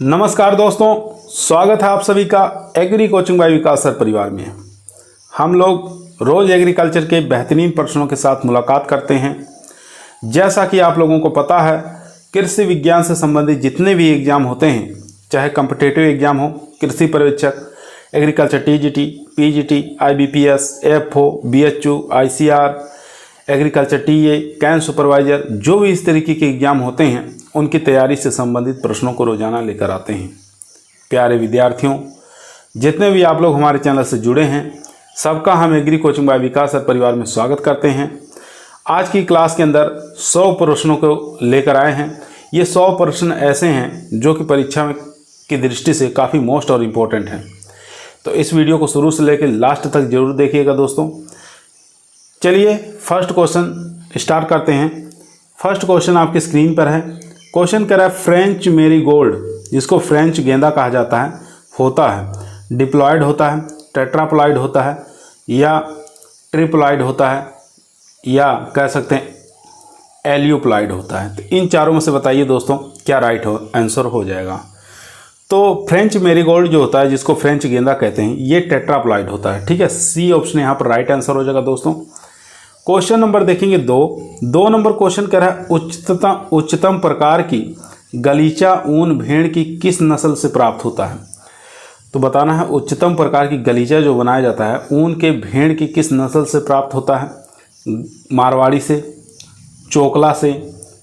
नमस्कार दोस्तों, स्वागत है आप सभी का एग्री कोचिंग बाय विकास सर परिवार में। हम लोग रोज एग्रीकल्चर के बेहतरीन प्रश्नों के साथ मुलाकात करते हैं। जैसा कि आप लोगों को पता है, कृषि विज्ञान से संबंधित जितने भी एग्ज़ाम होते हैं, चाहे कॉम्पिटिटिव एग्ज़ाम हो, कृषि पर्यवेक्षक, agriculture TGT, PGT, IBPS, FO, BHU, ICR, agriculture TA, can supervisor, जो भी इस तरीके के एग्ज़ाम होते हैं उनकी तैयारी से संबंधित प्रश्नों को रोजाना लेकर आते हैं। प्यारे विद्यार्थियों, जितने भी आप लोग हमारे चैनल से जुड़े हैं, सबका हम एग्री कोचिंग बाय विकास सर परिवार में स्वागत करते हैं। आज की क्लास के अंदर 100 प्रश्नों को लेकर आए हैं। ये 100 प्रश्न ऐसे हैं जो कि परीक्षा में की दृष्टि से काफ़ी मोस्ट और इम्पोर्टेंट हैं। तो इस वीडियो को शुरू से लेकर लास्ट तक जरूर देखिएगा दोस्तों। चलिए फर्स्ट क्वेश्चन स्टार्ट करते हैं। फर्स्ट क्वेश्चन आपकी स्क्रीन पर है। क्वेश्चन कह रहा है फ्रेंच मेरीगोल्ड, जिसको फ्रेंच गेंदा कहा जाता है, होता है डिप्लॉयड होता है, टेट्राप्लॉयड होता है या ट्रिप्लॉयड होता है या कह सकते हैं एलियोप्लॉयड होता है। तो इन चारों में से बताइए दोस्तों क्या राइट आंसर हो जाएगा। तो फ्रेंच मेरीगोल्ड जो होता है, जिसको फ्रेंच गेंदा कहते हैं, ये टेट्राप्लॉयड होता है। ठीक है, सी ऑप्शन यहाँ पर राइट आंसर हो जाएगा दोस्तों। क्वेश्चन नंबर देखेंगे दो नंबर क्वेश्चन कह रहा है उच्चतम प्रकार की गलीचा ऊन भेड़ की किस नस्ल से प्राप्त होता है। तो बताना है उच्चतम प्रकार की गलीचा जो बनाया जाता है ऊन के भेड़ की किस नस्ल से प्राप्त होता है। मारवाड़ी से, चोकला से,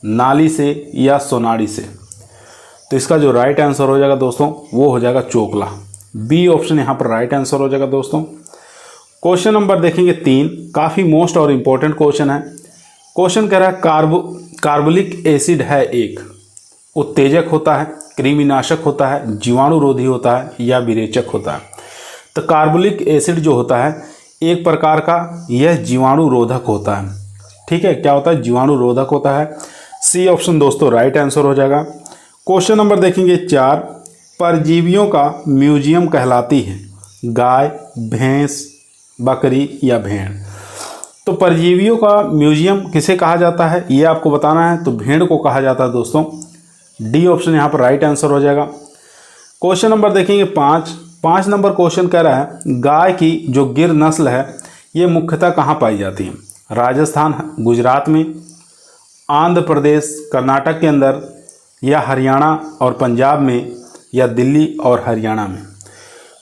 नाली से या सोनाड़ी से। तो इसका जो राइट आंसर हो जाएगा दोस्तों वो हो जाएगा चोकला। बी ऑप्शन यहाँ पर राइट आंसर हो जाएगा दोस्तों। क्वेश्चन नंबर देखेंगे 3, काफ़ी मोस्ट और इम्पोर्टेंट क्वेश्चन है। क्वेश्चन कह रहा है कार्बोलिक एसिड है एक उत्तेजक होता है, कृमिनाशक होता है, जीवाणुरोधी होता है या विरेचक होता है। तो कार्बोलिक एसिड जो होता है एक प्रकार का यह जीवाणुरोधक होता है। ठीक है, क्या होता है? जीवाणुरोधक होता है। सी ऑप्शन दोस्तों राइट आंसर हो जाएगा। क्वेश्चन नंबर देखेंगे 4, परजीवियों का म्यूजियम कहलाती है गाय, भैंस, बकरी या भेड़। तो परजीवियों का म्यूजियम किसे कहा जाता है ये आपको बताना है। तो भेड़ को कहा जाता है दोस्तों। डी ऑप्शन यहाँ पर राइट आंसर हो जाएगा। क्वेश्चन नंबर देखेंगे 5 नंबर क्वेश्चन कह रहा है गाय की जो गिर नस्ल है ये मुख्यतः कहाँ पाई जाती है। राजस्थान, गुजरात में, आंध्र प्रदेश, कर्नाटक के अंदर या हरियाणा और पंजाब में या दिल्ली और हरियाणा में।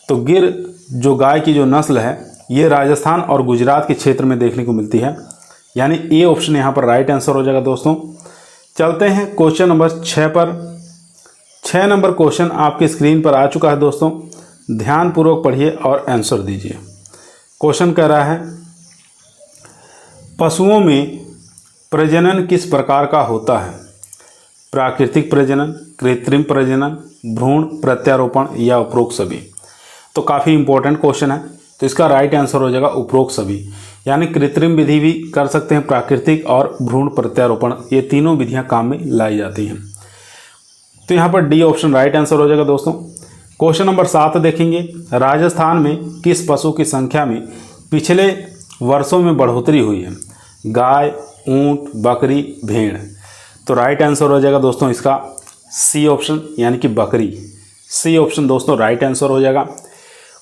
तो गिर जो गाय की जो नस्ल है ये राजस्थान और गुजरात के क्षेत्र में देखने को मिलती है, यानी ए ऑप्शन यहाँ पर राइट आंसर हो जाएगा दोस्तों। चलते हैं क्वेश्चन नंबर 6 पर। 6 नंबर क्वेश्चन आपके स्क्रीन पर आ चुका है दोस्तों, ध्यानपूर्वक पढ़िए और आंसर दीजिए। क्वेश्चन कह रहा है पशुओं में प्रजनन किस प्रकार का होता है। प्राकृतिक प्रजनन, कृत्रिम प्रजनन, भ्रूण प्रत्यारोपण या उपरोक्त सभी। तो काफ़ी इंपॉर्टेंट क्वेश्चन है। तो इसका राइट आंसर हो जाएगा उपरोक्त सभी, यानी कृत्रिम विधि भी कर सकते हैं, प्राकृतिक और भ्रूण प्रत्यारोपण, ये तीनों विधियां काम में लाई जाती हैं। तो यहाँ पर डी ऑप्शन राइट आंसर हो जाएगा दोस्तों। क्वेश्चन नंबर 7 देखेंगे राजस्थान में किस पशु की संख्या में पिछले वर्षों में बढ़ोतरी हुई है। गाय, ऊंट, बकरी, भेड़। तो राइट आंसर हो जाएगा दोस्तों इसका सी ऑप्शन, यानी कि बकरी। सी ऑप्शन दोस्तों राइट आंसर हो जाएगा।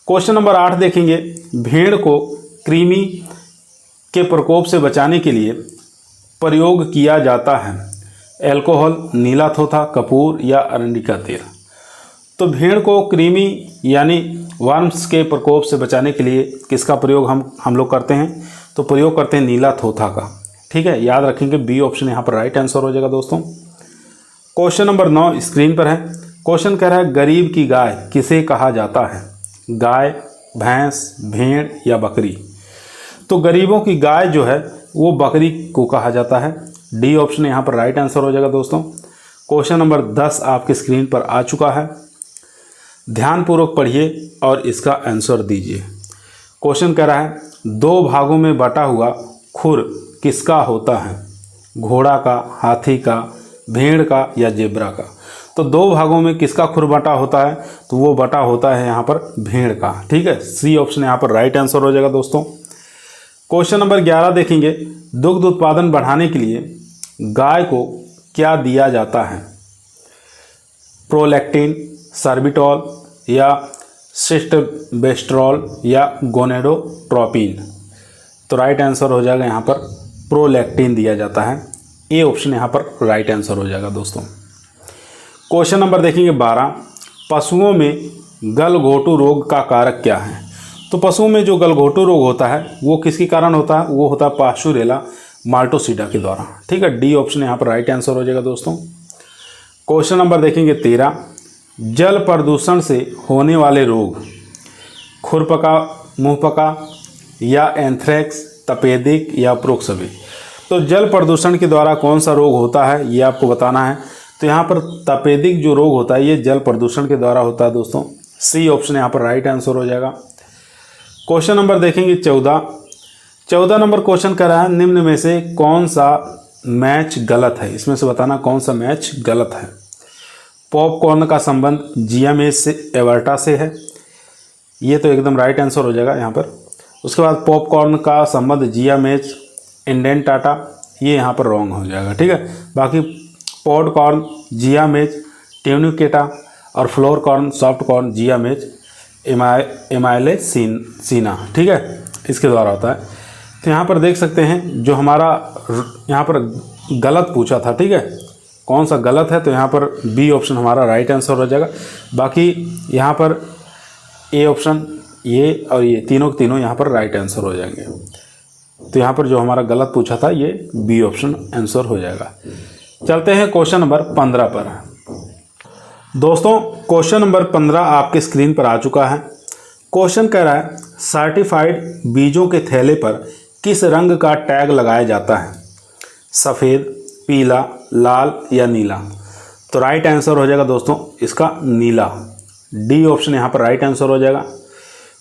क्वेश्चन नंबर 8 देखेंगे भेड़ को कृमि के प्रकोप से बचाने के लिए प्रयोग किया जाता है अल्कोहल, नीला थोथा, कपूर या अरंडिका तेल। तो भेड़ को कृमि यानी वर्म्स के प्रकोप से बचाने के लिए किसका प्रयोग हम लोग करते हैं। तो प्रयोग करते हैं नीला थोथा का। ठीक है, याद रखेंगे बी ऑप्शन यहाँ पर राइट आंसर हो जाएगा दोस्तों। क्वेश्चन नंबर 9 स्क्रीन पर है। क्वेश्चन कह रहा है गरीब की गाय किसे कहा जाता है। गाय, भैंस, भेड़ या बकरी। तो गरीबों की गाय जो है वो बकरी को कहा जाता है। डी ऑप्शन यहाँ पर राइट आंसर हो जाएगा दोस्तों। क्वेश्चन नंबर 10 आपके स्क्रीन पर आ चुका है, ध्यानपूर्वक पढ़िए और इसका आंसर दीजिए। क्वेश्चन कह रहा है 2 भागों में बटा हुआ खुर किसका होता है। घोड़ा का, हाथी का, भेड़ का या जेब्रा का। तो 2 भागों में किसका खुर बटा होता है। तो वो बटा होता है यहाँ पर भेड़ का। ठीक है, सी ऑप्शन यहाँ पर राइट आंसर हो जाएगा दोस्तों। क्वेश्चन नंबर 11 देखेंगे दुग्ध उत्पादन बढ़ाने के लिए गाय को क्या दिया जाता है। प्रोलैक्टिन, सर्बिटॉल या सिस्टबेस्ट्रॉल या गोनेडोट्रोपिन। तो राइट आंसर हो जाएगा यहाँ पर प्रोलैक्टिन दिया जाता है। ए ऑप्शन यहाँ पर राइट आंसर हो जाएगा दोस्तों। क्वेश्चन नंबर देखेंगे 12, पशुओं में गलघोटू रोग का कारक क्या है। तो पशुओं में जो गलघोटू रोग होता है वो किसके कारण होता है, वो होता है पास्चुरेला माल्टोसिडा के द्वारा। ठीक है, डी ऑप्शन यहाँ पर राइट आंसर हो जाएगा दोस्तों। क्वेश्चन नंबर देखेंगे 13, जल प्रदूषण से होने वाले रोग, खुरपका, मुंहपका या एंथ्रेक्स, तपेदिक या प्रोक्सवी। तो जल प्रदूषण के द्वारा कौन सा रोग होता है ये आपको बताना है। तो यहाँ पर तपेदिक जो रोग होता है ये जल प्रदूषण के द्वारा होता है दोस्तों। सी ऑप्शन यहाँ पर राइट आंसर हो जाएगा। क्वेश्चन नंबर देखेंगे 14 नंबर क्वेश्चन कर रहा है, निम्न में से कौन सा मैच गलत है। इसमें से बताना कौन सा मैच गलत है। पॉपकॉर्न का संबंध जियामेज से एवर्टा से है, ये तो एकदम राइट आंसर हो जाएगा यहाँ पर। उसके बाद पॉपकॉर्न का संबंध जियामेज इंडेंटाटा, ये यहाँ पर रॉन्ग हो जाएगा। ठीक है, बाकी पॉडकॉर्न जियामेज ट्यूनिकेटा और फ्लोरकॉर्न सॉफ्टकॉर्न जियामेज एमाइलेसिना। ठीक है, इसके द्वारा होता है। तो यहाँ पर देख सकते हैं जो हमारा यहाँ पर गलत पूछा था। ठीक है, कौन सा गलत है, तो यहाँ पर बी ऑप्शन हमारा राइट आंसर हो जाएगा। बाकी यहाँ पर ए ऑप्शन, ये और ये तीनों के तीनों यहाँ पर राइट आंसर हो जाएंगे। तो यहाँ पर जो हमारा गलत पूछा था ये बी ऑप्शन आंसर हो जाएगा। चलते हैं क्वेश्चन नंबर 15 पर। दोस्तों क्वेश्चन नंबर 15 आपके स्क्रीन पर आ चुका है। क्वेश्चन कह रहा है, सर्टिफाइड बीजों के थैले पर किस रंग का टैग लगाया जाता है, सफ़ेद, पीला, लाल या नीला। तो राइट आंसर हो जाएगा दोस्तों इसका नीला। डी ऑप्शन यहाँ पर राइट आंसर हो जाएगा।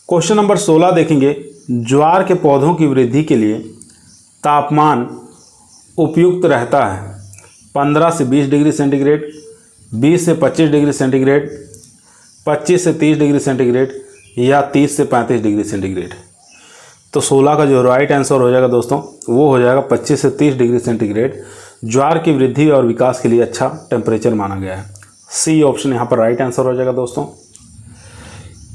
क्वेश्चन नंबर 16 देखेंगे, ज्वार के पौधों की वृद्धि के लिए तापमान उपयुक्त रहता है 15 से 20 डिग्री सेंटीग्रेड, 20 से 25 डिग्री सेंटीग्रेड, 25 से 30 डिग्री सेंटीग्रेड या 30 से 35 डिग्री सेंटीग्रेड। तो 16 का जो राइट आंसर हो जाएगा दोस्तों वो हो जाएगा 25 से 30 डिग्री सेंटीग्रेड। ज्वार की वृद्धि और विकास के लिए अच्छा टेम्परेचर माना गया है। सी ऑप्शन यहाँ पर राइट आंसर हो जाएगा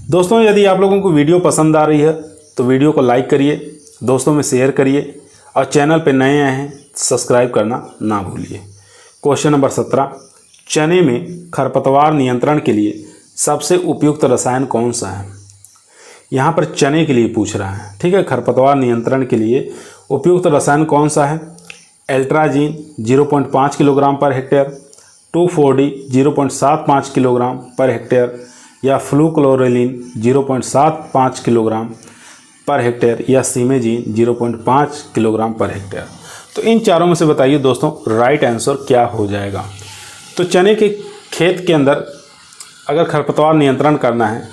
दोस्तों यदि आप लोगों को वीडियो पसंद आ रही है तो वीडियो को लाइक करिए, दोस्तों में शेयर करिए और चैनल पर नए आए हैं सब्सक्राइब करना ना भूलिए। क्वेश्चन नंबर 17, चने में खरपतवार नियंत्रण के लिए सबसे उपयुक्त रसायन कौन सा है। यहाँ पर चने के लिए पूछ रहा है। ठीक है, खरपतवार नियंत्रण के लिए उपयुक्त रसायन कौन सा है। एल्ट्राजीन 0.5 kilogram per hectare, 2,4-D 0.75 kilogram per hectare या फ्लूक्लोरेलिन 0.75 किलोग्राम पर हेक्टेयर या सीमेजीन 0.5 किलोग्राम पर हेक्टेयर। तो इन चारों में से बताइए दोस्तों राइट आंसर क्या हो जाएगा। तो चने के खेत के अंदर अगर खरपतवार नियंत्रण करना है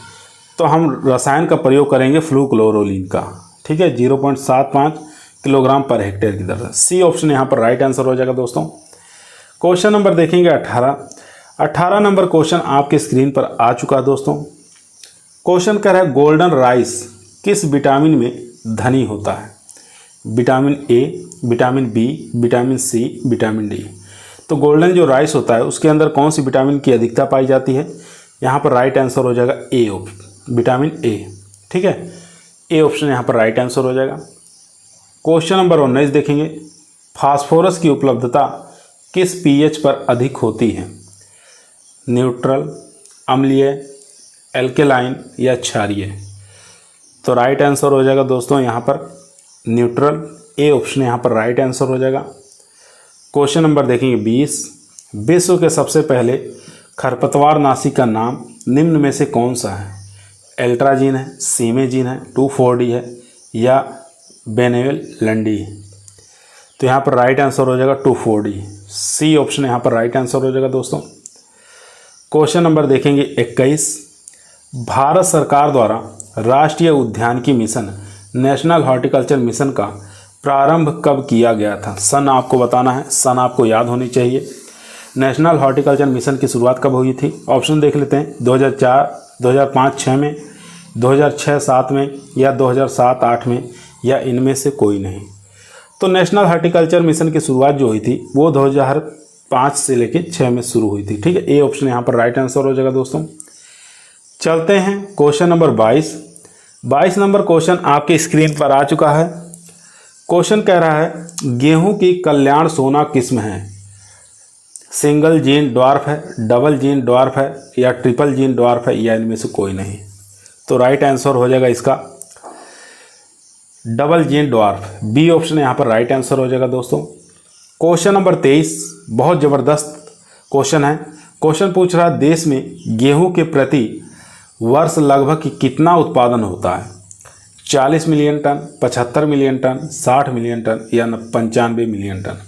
तो हम रसायन का प्रयोग करेंगे फ्लूक्लोरोलिन का। ठीक है, 0.75 किलोग्राम पर हेक्टेयर की दर से। सी ऑप्शन यहाँ पर राइट आंसर हो जाएगा दोस्तों। क्वेश्चन नंबर देखेंगे 18 नंबर क्वेश्चन आपके स्क्रीन पर आ चुका है दोस्तों। क्वेश्चन कह रहा है, गोल्डन राइस किस विटामिन में धनी होता है। Vitamin A, vitamin B, vitamin C, vitamin D. तो गोल्डन जो राइस होता है उसके अंदर कौन सी विटामिन की अधिकता पाई जाती है। यहाँ पर राइट आंसर हो जाएगा ए, विटामिन ए। ठीक है, ए ऑप्शन यहाँ पर राइट आंसर हो जाएगा। क्वेश्चन नंबर 19 देखेंगे, फास्फोरस की उपलब्धता किस पीएच पर अधिक होती है, न्यूट्रल, अम्लीय, एल्केलाइन या क्षारीय। तो राइट आंसर हो जाएगा दोस्तों यहाँ पर न्यूट्रल। ए ऑप्शन यहाँ पर राइट आंसर हो जाएगा। क्वेश्चन नंबर देखेंगे 20, विश्व के सबसे पहले खरपतवार नाशी का नाम निम्न में से कौन सा है। एल्ट्राजीन है, सीमेजीन है, 2,4-D है या बेनेल लंडी। तो यहाँ पर राइट आंसर हो जाएगा 2,4-D। सी ऑप्शन यहाँ पर राइट आंसर हो जाएगा दोस्तों। क्वेश्चन नंबर देखेंगे 21, भारत सरकार द्वारा राष्ट्रीय उद्यानिकी मिशन नेशनल हॉर्टिकल्चर मिशन का प्रारंभ कब किया गया था। सन आपको बताना है, सन आपको याद होनी चाहिए। नेशनल हॉर्टिकल्चर मिशन की शुरुआत कब हुई थी। ऑप्शन देख लेते हैं, 2004, 2005-06 में, 2006-07 में या 2007-08 में या इनमें से कोई नहीं। तो नेशनल हॉर्टिकल्चर मिशन की शुरुआत जो हुई थी वो 2005 से लेकर 6 में शुरू हुई थी। ठीक है, ए ऑप्शन यहाँ पर राइट आंसर हो जाएगा दोस्तों। चलते हैं क्वेश्चन नंबर 22 नंबर क्वेश्चन आपके स्क्रीन पर आ चुका है। क्वेश्चन कह रहा है गेहूं की कल्याण सोना किस्म है, सिंगल जीन ड्वार्फ है, डबल जीन ड्वार्फ है या ट्रिपल जीन ड्वार्फ है या इनमें से कोई नहीं। तो राइट आंसर हो जाएगा इसका double gene dwarf, B option यहाँ पर राइट आंसर हो जाएगा दोस्तों। क्वेश्चन नंबर 23 बहुत ज़बरदस्त क्वेश्चन है। क्वेश्चन पूछ रहा है देश में गेहूं के प्रति वर्ष लगभग कितना उत्पादन होता है, 40 million ton, 75 million ton, 60 million ton या 95 मिलियन टन।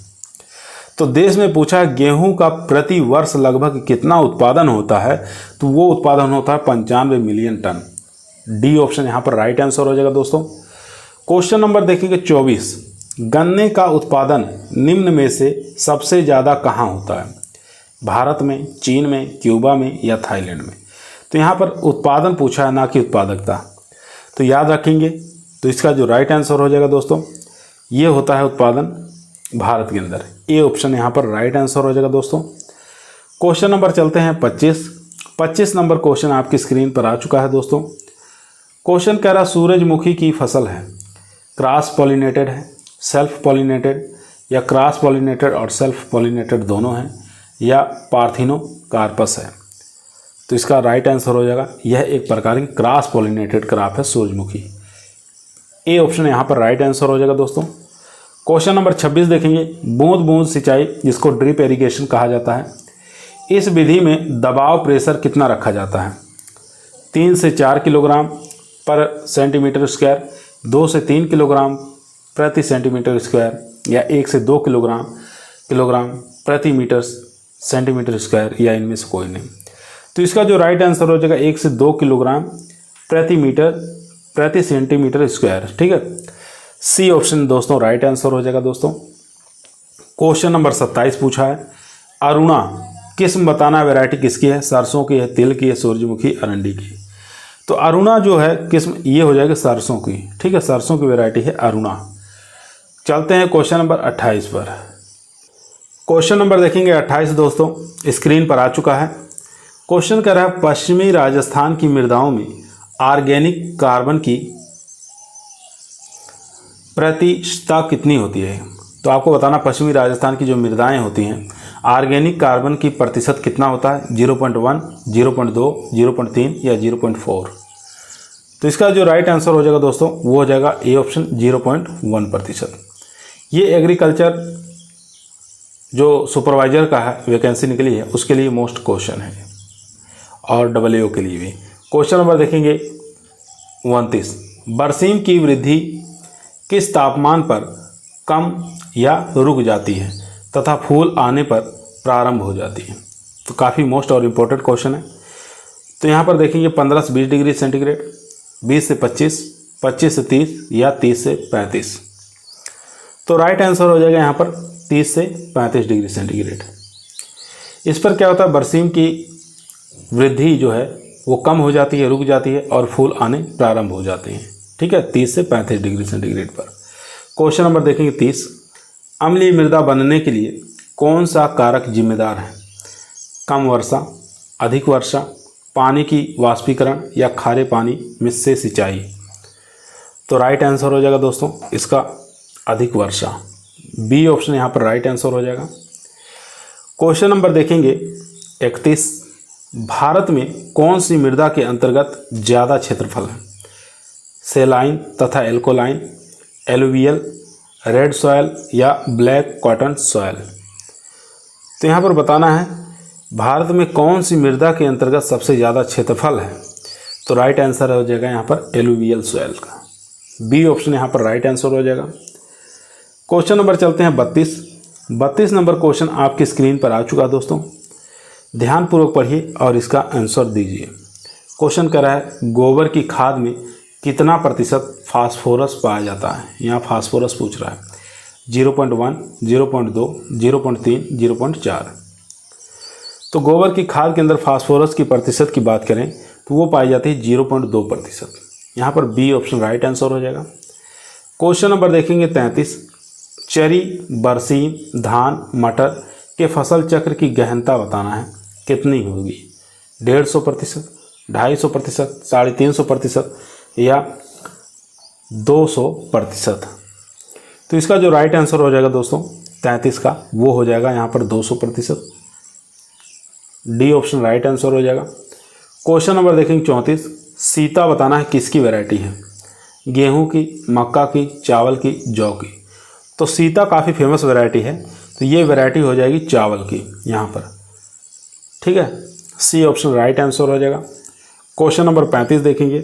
तो देश में पूछा गेहूं का प्रति वर्ष लगभग कितना उत्पादन होता है, तो वो उत्पादन होता है 95 मिलियन टन। डी ऑप्शन यहाँ पर राइट आंसर हो जाएगा दोस्तों। क्वेश्चन नंबर देखेंगे 24, गन्ने का उत्पादन निम्न में से सबसे ज़्यादा कहाँ होता है, भारत में, चीन में, क्यूबा में या थाईलैंड में। तो यहाँ पर उत्पादन पूछा है ना कि उत्पादकता, तो याद रखेंगे। तो इसका जो राइट आंसर हो जाएगा दोस्तों ये होता है उत्पादन भारत के अंदर, ए ऑप्शन यहाँ पर राइट आंसर हो जाएगा दोस्तों। क्वेश्चन नंबर चलते हैं 25 नंबर क्वेश्चन आपकी स्क्रीन पर आ चुका है दोस्तों। क्वेश्चन कह रहा सूरजमुखी की फसल है, क्रॉस पॉलिनेटेड है, सेल्फ पॉलिनेटेड या क्रॉस पॉलिनेटेड और सेल्फ पॉलिनेटेड दोनों हैं या पार्थिनोकार्पस है। तो इसका राइट आंसर हो जाएगा यह एक प्रकार की क्रॉस पॉलिनेटेड क्रॉप है सूरजमुखी, ए ऑप्शन यहाँ पर राइट आंसर हो जाएगा दोस्तों। क्वेश्चन नंबर 26 देखेंगे, बूंद बूंद सिंचाई जिसको ड्रिप इरिगेशन कहा जाता है, इस विधि में दबाव प्रेशर कितना रखा जाता है, 3 से 4 किलोग्राम पर सेंटीमीटर स्क्वायर, 2 से 3 किलोग्राम प्रति सेंटीमीटर स्क्वायर या 1 से 2 किलोग्राम प्रति मीटर सेंटीमीटर स्क्वायर या इनमें से कोई नहीं। तो इसका जो राइट आंसर हो जाएगा 1 से 2 किलोग्राम प्रति मीटर प्रति सेंटीमीटर स्क्वायर, ठीक है। सी ऑप्शन दोस्तों राइट आंसर हो जाएगा दोस्तों। क्वेश्चन नंबर 27 पूछा है, अरुणा किस्म बताना, वैरायटी किसकी है, सरसों की है, तिल की है, सूरजमुखी, अरंडी की। तो अरुणा जो है किस्म ये हो जाएगी सरसों की, ठीक है, सरसों की वैरायटी है अरुणा। चलते हैं क्वेश्चन नंबर 28 पर। क्वेश्चन नंबर देखेंगे 28 दोस्तों स्क्रीन पर आ चुका है। क्वेश्चन कर रहा है पश्चिमी राजस्थान की मृदाओं में ऑर्गेनिक कार्बन की प्रतिशतता कितनी होती है। तो आपको बताना पश्चिमी राजस्थान की जो मृदाएं होती हैं ऑर्गेनिक कार्बन की प्रतिशत कितना होता है, 0.1, 0.2, 0.3 या 0.4। तो इसका जो राइट आंसर हो जाएगा दोस्तों वो हो जाएगा ए ऑप्शन 0.1%। ये एग्रीकल्चर जो सुपरवाइजर का है वैकेंसी निकली है उसके लिए मोस्ट क्वेश्चन है और AAO के लिए भी। क्वेश्चन नंबर देखेंगे 29, बरसीम की वृद्धि किस तापमान पर कम या रुक जाती है तथा फूल आने पर प्रारंभ हो जाती है। तो काफ़ी मोस्ट और इम्पोर्टेंट क्वेश्चन है। तो यहाँ पर देखेंगे 15 से 20 डिग्री सेंटीग्रेड, 20 से 25, 25 से 30 या 30 से 35। तो राइट आंसर हो जाएगा यहाँ पर 30 से 35 डिग्री सेंटीग्रेड। इस पर क्या होता है, बरसीम की वृद्धि जो है वो कम हो जाती है, रुक जाती है और फूल आने प्रारंभ हो जाते हैं, ठीक है, 30 से 35 डिग्री सेंटीग्रेड पर। क्वेश्चन नंबर देखेंगे 30, अम्लीय मृदा बनने के लिए कौन सा कारक जिम्मेदार है, कम वर्षा, अधिक वर्षा, पानी की वाष्पीकरण या खारे पानी में से सिंचाई। तो राइट आंसर हो जाएगा दोस्तों इसका अधिक वर्षा, बी ऑप्शन यहाँ पर राइट आंसर हो जाएगा। क्वेश्चन नंबर देखेंगे 31, भारत में कौन सी मृदा के अंतर्गत ज़्यादा क्षेत्रफल है, सेलाइन तथा एल्कोलाइन, एलुवियल, रेड सॉयल या ब्लैक कॉटन सॉयल। तो यहाँ पर बताना है भारत में कौन सी मृदा के अंतर्गत सबसे ज़्यादा क्षेत्रफल है। तो राइट आंसर हो जाएगा यहाँ पर एलुवियल सॉयल का, बी ऑप्शन यहाँ पर राइट आंसर हो जाएगा। क्वेश्चन नंबर चलते हैं 32 नंबर क्वेश्चन आपकी स्क्रीन पर आ चुका है दोस्तों, ध्यानपूर्वक पढ़िए और इसका आंसर दीजिए। क्वेश्चन कर रहा है गोबर की खाद में कितना प्रतिशत फास्फोरस पाया जाता है। यहाँ फास्फोरस पूछ रहा है, 0.1, 0.2, 0.3, 0.4। तो गोबर की खाद के अंदर फास्फोरस की प्रतिशत की बात करें तो वो पाई जाती है 0.2%। यहाँ पर बी ऑप्शन राइट आंसर हो जाएगा। क्वेश्चन नंबर देखेंगे 33, चरी, बरसीम, धान, मटर के फसल चक्र की गहनता बताना है, कितनी होगी, 150%, 250%, 350% या 200%। तो इसका जो राइट आंसर हो जाएगा दोस्तों 33 का, वो हो जाएगा यहाँ पर 200%। डी ऑप्शन राइट आंसर हो जाएगा। क्वेश्चन नंबर देखेंगे 34। सीता बताना है किसकी वैरायटी है? गेहूं की, मक्का की, चावल की, जौ की। तो सीता काफ़ी फेमस वैरायटी है, तो ये वैरायटी हो जाएगी चावल की यहाँ पर, ठीक है। सी ऑप्शन राइट आंसर हो जाएगा। क्वेश्चन नंबर 35 देखेंगे।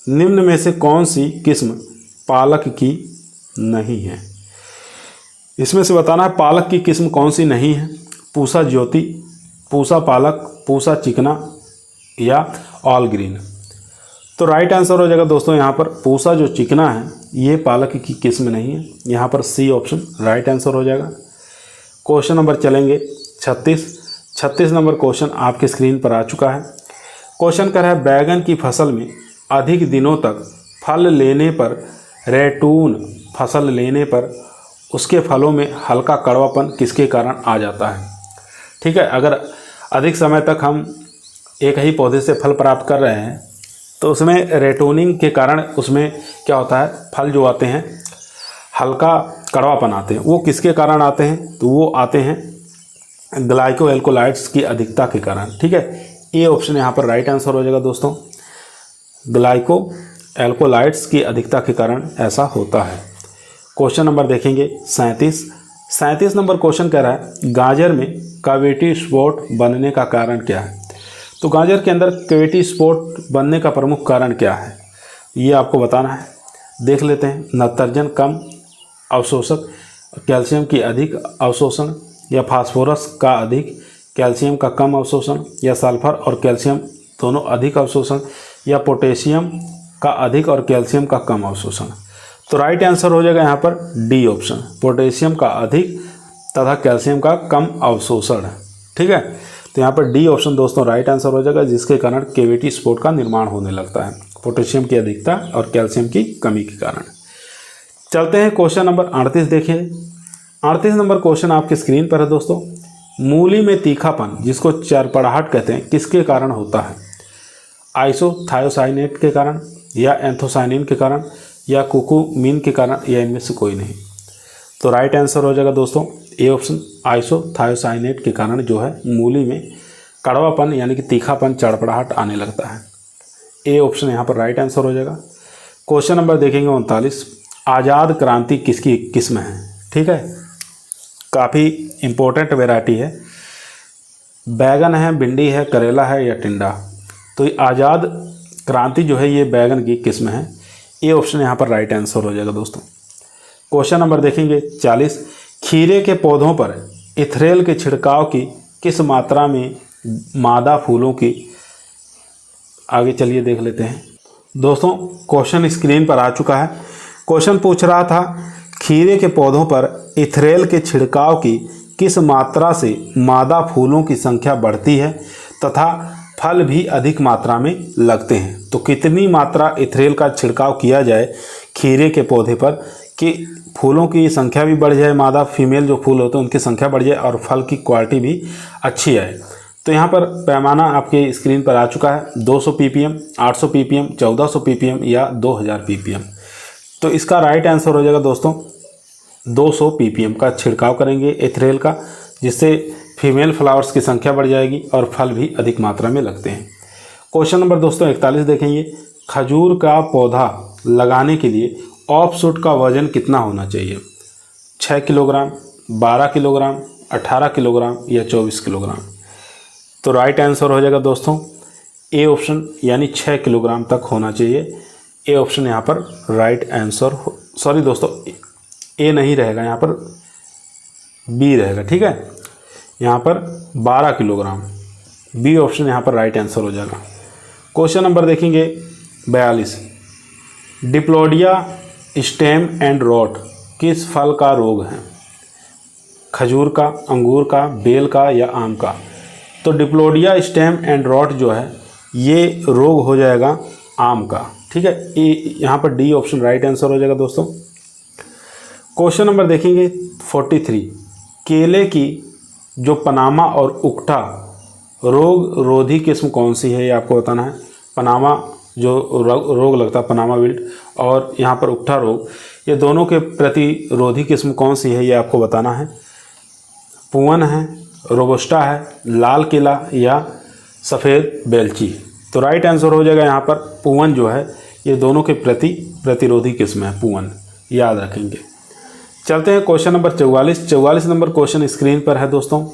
निम्न में से कौन सी किस्म पालक की नहीं है? इसमें से बताना है पालक की किस्म कौन सी नहीं है। पूसा ज्योति, पूसा पालक, पूसा चिकना या ऑल ग्रीन। तो राइट आंसर हो जाएगा दोस्तों यहाँ पर पूसा जो चिकना है ये पालक की किस्म नहीं है, यहाँ पर सी ऑप्शन राइट आंसर हो जाएगा। क्वेश्चन नंबर चलेंगे 36 नंबर क्वेश्चन आपके स्क्रीन पर आ चुका है। क्वेश्चन कर रहा है बैगन की फसल में अधिक दिनों तक फल लेने पर, रैटून फसल लेने पर उसके फलों में हल्का कड़वापन किसके कारण आ जाता है? ठीक है, अगर अधिक समय तक हम एक ही पौधे से फल प्राप्त कर रहे हैं तो उसमें रेटोनिंग के कारण उसमें क्या होता है, फल जो आते हैं हल्का कड़वापन आते हैं। वो किसके कारण आते हैं? तो वो आते हैं ग्लाइको एल्कोलाइड्स की अधिकता के कारण, ठीक है। ए ऑप्शन यहाँ पर राइट आंसर हो जाएगा दोस्तों। ग्लाइको एल्कोलाइड्स की अधिकता के कारण ऐसा होता है। क्वेश्चन नंबर देखेंगे 37 नंबर क्वेश्चन कह रहा है गाजर में कैविटी स्पॉट बनने का कारण क्या है? तो गाजर के अंदर कैविटी स्पॉट बनने का प्रमुख कारण क्या है, ये आपको बताना है। देख लेते हैं। नाइट्रोजन कम अवशोषक, कैल्शियम की अधिक अवशोषण, या फास्फोरस का अधिक, कैल्शियम का कम अवशोषण, या सल्फर और कैल्शियम दोनों अधिक अवशोषण, या पोटेशियम का अधिक और कैल्शियम का कम अवशोषण। तो राइट आंसर हो जाएगा यहाँ पर डी ऑप्शन, पोटेशियम का अधिक तथा कैल्शियम का कम अवशोषण, ठीक है। तो यहाँ पर डी ऑप्शन दोस्तों राइट आंसर हो जाएगा, जिसके कारण कैविटी स्पॉट का निर्माण होने लगता है, पोटेशियम की अधिकता और कैल्शियम की कमी के कारण। चलते हैं क्वेश्चन नंबर 38 देखिए। 38 नंबर क्वेश्चन आपके स्क्रीन पर है दोस्तों। मूली में तीखापन जिसको चरपड़ाहट कहते हैं किसके कारण होता है? आइसोथायोसाइनेट के कारण, या एंथोसाइनिन के कारण, या कुकुमीन के कारण, या इनमें से कोई नहीं। तो राइट आंसर हो जाएगा दोस्तों ए ऑप्शन, आइसोथायोसाइनेट के कारण जो है मूली में कड़वापन यानी कि तीखापन, चरपड़ाहट आने लगता है। ए ऑप्शन यहाँ पर राइट आंसर हो जाएगा। क्वेश्चन नंबर देखेंगे 39। आज़ाद क्रांति किसकी किस्म है? ठीक है, काफ़ी इम्पोर्टेंट वैरायटी है। बैगन है, भिंडी है, करेला है या टिंडा। तो ये आज़ाद क्रांति जो है ये बैगन की किस्म है। ए ऑप्शन यहाँ पर राइट आंसर हो जाएगा दोस्तों। क्वेश्चन नंबर देखेंगे 40। खीरे के पौधों पर इथरेल के छिड़काव की किस मात्रा में मादा फूलों की, आगे चलिए देख लेते हैं दोस्तों। क्वेश्चन स्क्रीन पर आ चुका है। क्वेश्चन पूछ रहा था खीरे के पौधों पर इथरेल के छिड़काव की किस मात्रा से मादा फूलों की संख्या बढ़ती है तथा फल भी अधिक मात्रा में लगते हैं। तो कितनी मात्रा इथरेल का छिड़काव किया जाए खीरे के पौधे पर कि फूलों की संख्या भी बढ़ जाए, मादा फीमेल जो फूल होते हैं उनकी संख्या बढ़ जाए और फल की क्वालिटी भी अच्छी आए। तो यहाँ पर पैमाना आपके स्क्रीन पर आ चुका है। 200 ppm, 800 ppm, 1400 ppm या 2000 ppm। तो इसका राइट आंसर हो जाएगा दोस्तों 200 ppm का छिड़काव करेंगे इथरेल का, जिससे फीमेल फ्लावर्स की संख्या बढ़ जाएगी और फल भी अधिक मात्रा में लगते हैं। क्वेश्चन नंबर दोस्तों 41 देखेंगे। खजूर का पौधा लगाने के लिए ऑफशूट का वजन कितना होना चाहिए? 6 किलोग्राम, 12 किलोग्राम, 18 किलोग्राम या 24 किलोग्राम। तो राइट आंसर हो जाएगा दोस्तों ए ऑप्शन, यानी 6 किलोग्राम तक होना चाहिए। ए ऑप्शन यहाँ पर राइट आंसर, सॉरी दोस्तों ए नहीं रहेगा, यहाँ पर बी रहेगा, ठीक है। यहाँ पर 12 किलोग्राम, बी ऑप्शन यहाँ पर राइट आंसर हो जाएगा। क्वेश्चन नंबर देखेंगे 42। डिप्लोडिया स्टेम एंड रॉट किस फल का रोग है? खजूर का, अंगूर का, बेल का या आम का। तो डिप्लोडिया स्टेम एंड रॉट जो है ये रोग हो जाएगा आम का, ठीक है। यहाँ पर डी ऑप्शन राइट आंसर हो जाएगा दोस्तों। क्वेश्चन नंबर देखेंगे 43। केले की जो पनामा और उकठा रोग रोधी किस्म कौन सी है ये आपको बताना है। पनामा जो रोग लगता है पनामा विल्ट और यहाँ पर उकठा रोग, ये दोनों के प्रतिरोधी किस्म कौन सी है ये आपको बताना है। पुअन है, रोबस्टा है, लाल किला या सफ़ेद बेल्ची। तो राइट आंसर हो जाएगा यहाँ पर पुअन जो है, ये दोनों के प्रतिरोधी किस्म है पुअन, याद रखेंगे। चलते हैं question number 44 number question screen पर है दोस्तों।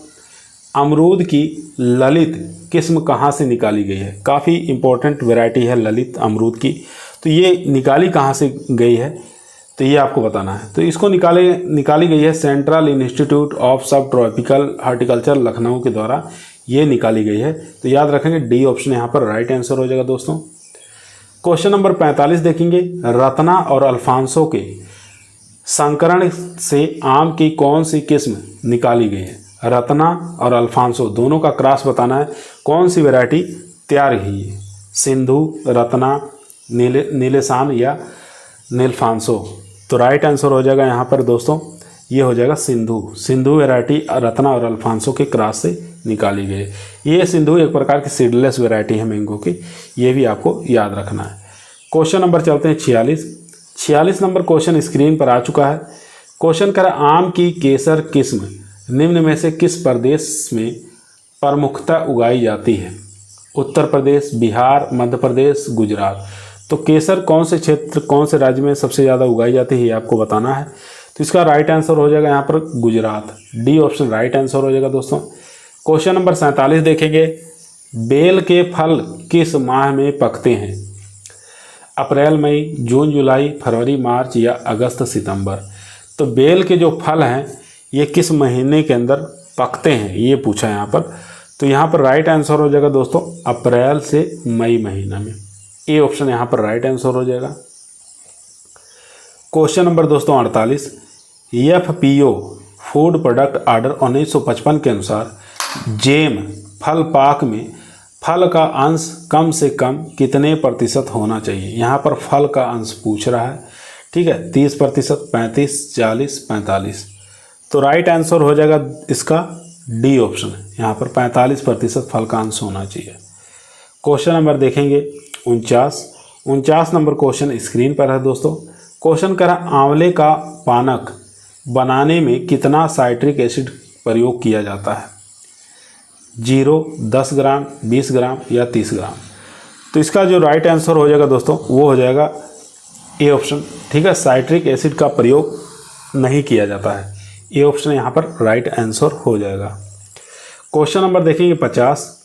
अमरूद की ललित किस्म कहाँ से निकाली गई है। काफ़ी इंपॉर्टेंट वैरायटी है ललित अमरूद की, तो ये निकाली कहाँ से गई है तो ये आपको बताना है। तो इसको निकाली गई है सेंट्रल इंस्टीट्यूट ऑफ सब ट्रॉपिकल हार्टिकल्चर लखनऊ के द्वारा ये निकाली गई है। तो याद रखेंगे डी ऑप्शन यहाँ पर राइट आंसर हो जाएगा दोस्तों। क्वेश्चन नंबर 45 देखेंगे। रत्ना और अल्फांसो के संकरण से आम की कौन सी किस्म निकाली गई है। रत्ना और अल्फांसो दोनों का क्रॉस बताना है, कौन सी वैरायटी तैयार हुई है। सिंधु, रत्ना, नीलेसान या नीलफांसो। तो राइट आंसर हो जाएगा यहाँ पर दोस्तों, ये हो जाएगा सिंधु वैरायटी रत्ना और अल्फांसो के क्रॉस से निकाली गई। ये सिंधु एक प्रकार की सीडलेस वैरायटी है मैंगो की, ये भी आपको याद रखना है। क्वेश्चन नंबर चलते हैं 46 नंबर क्वेश्चन स्क्रीन पर आ चुका है। क्वेश्चन कर आम की केसर किस्म निम्न में से किस प्रदेश में प्रमुखतः उगाई जाती है। उत्तर प्रदेश, बिहार, मध्य प्रदेश, गुजरात। तो केसर कौन से क्षेत्र कौन से राज्य में सबसे ज़्यादा उगाई जाती है ये आपको बताना है। तो इसका राइट आंसर हो जाएगा यहाँ पर Gujarat, D option right answer हो जाएगा दोस्तों। क्वेश्चन नंबर 47 देखेंगे। बेल के फल किस माह में पकते हैं। अप्रैल, मई, जून, जुलाई, फरवरी, मार्च या अगस्त, सितंबर। तो बेल के जो फल हैं ये किस महीने के अंदर पकते हैं ये पूछा है यहाँ पर। तो यहाँ पर राइट आंसर हो जाएगा दोस्तों अप्रैल से मई महीना में, ए ऑप्शन यहाँ पर राइट आंसर हो जाएगा। क्वेश्चन नंबर दोस्तों 48। FPO फूड प्रोडक्ट ऑर्डर 1955 के अनुसार जेम फल पाक में फल का अंश कम से कम कितने प्रतिशत होना चाहिए। यहाँ पर फल का अंश पूछ रहा है, ठीक है, 30%, 35, 40, 45। तो राइट आंसर हो जाएगा इसका डी ऑप्शन, यहाँ पर 45% फल का अंश होना चाहिए। क्वेश्चन नंबर देखेंगे 49 नंबर क्वेश्चन स्क्रीन पर है दोस्तों। क्वेश्चन करा आंवले का पानक बनाने में कितना साइट्रिक एसिड प्रयोग किया जाता है। 0, 10 ग्राम, 20 ग्राम या 30 ग्राम। तो इसका जो राइट आंसर हो जाएगा दोस्तों वो हो जाएगा ए ऑप्शन, ठीक है, साइट्रिक एसिड का प्रयोग नहीं किया जाता है। ए ऑप्शन यहाँ पर राइट आंसर हो जाएगा। क्वेश्चन नंबर देखेंगे 50।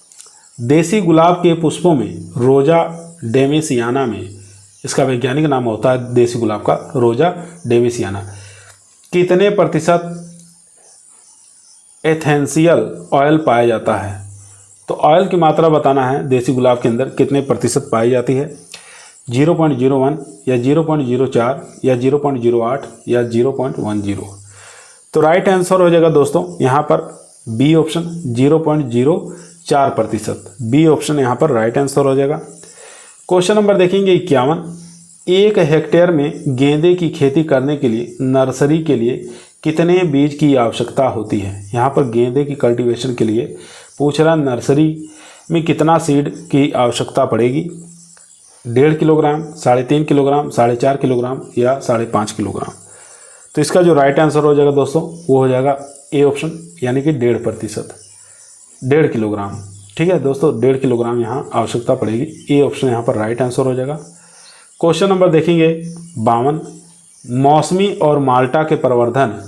देसी गुलाब के पुष्पों में रोजा डेमेसियाना में, इसका वैज्ञानिक नाम होता है देसी गुलाब का रोजा डेमेसियाना, कितने प्रतिशत एथेंशियल ऑयल पाया जाता है। तो ऑयल की मात्रा बताना है देसी गुलाब के अंदर कितने प्रतिशत पाई जाती है। 0.01 या 0.04 या 0.08 या 0.10। तो राइट आंसर हो जाएगा दोस्तों यहाँ पर बी ऑप्शन 0.04%, बी ऑप्शन यहाँ पर राइट आंसर हो जाएगा। क्वेश्चन नंबर देखेंगे 51। 1 हेक्टेयर में गेंदे की खेती करने के लिए नर्सरी के लिए कितने बीज की आवश्यकता होती है। यहाँ पर गेंदे की कल्टीवेशन के लिए पूछ रहा नर्सरी में कितना सीड की आवश्यकता पड़ेगी। 1.5 किलोग्राम, 3.5 किलोग्राम, 4.5 किलोग्राम या 5.5 किलोग्राम। तो इसका जो राइट आंसर हो जाएगा दोस्तों वो हो जाएगा ए ऑप्शन, यानी कि 1.5%, 1.5 किलोग्राम। ठीक है दोस्तों, 1.5 किलोग्राम यहाँ आवश्यकता पड़ेगी। ए ऑप्शन यहाँ पर राइट आंसर हो जाएगा। क्वेश्चन नंबर देखेंगे 52। मौसमी और माल्टा के प्रवर्धन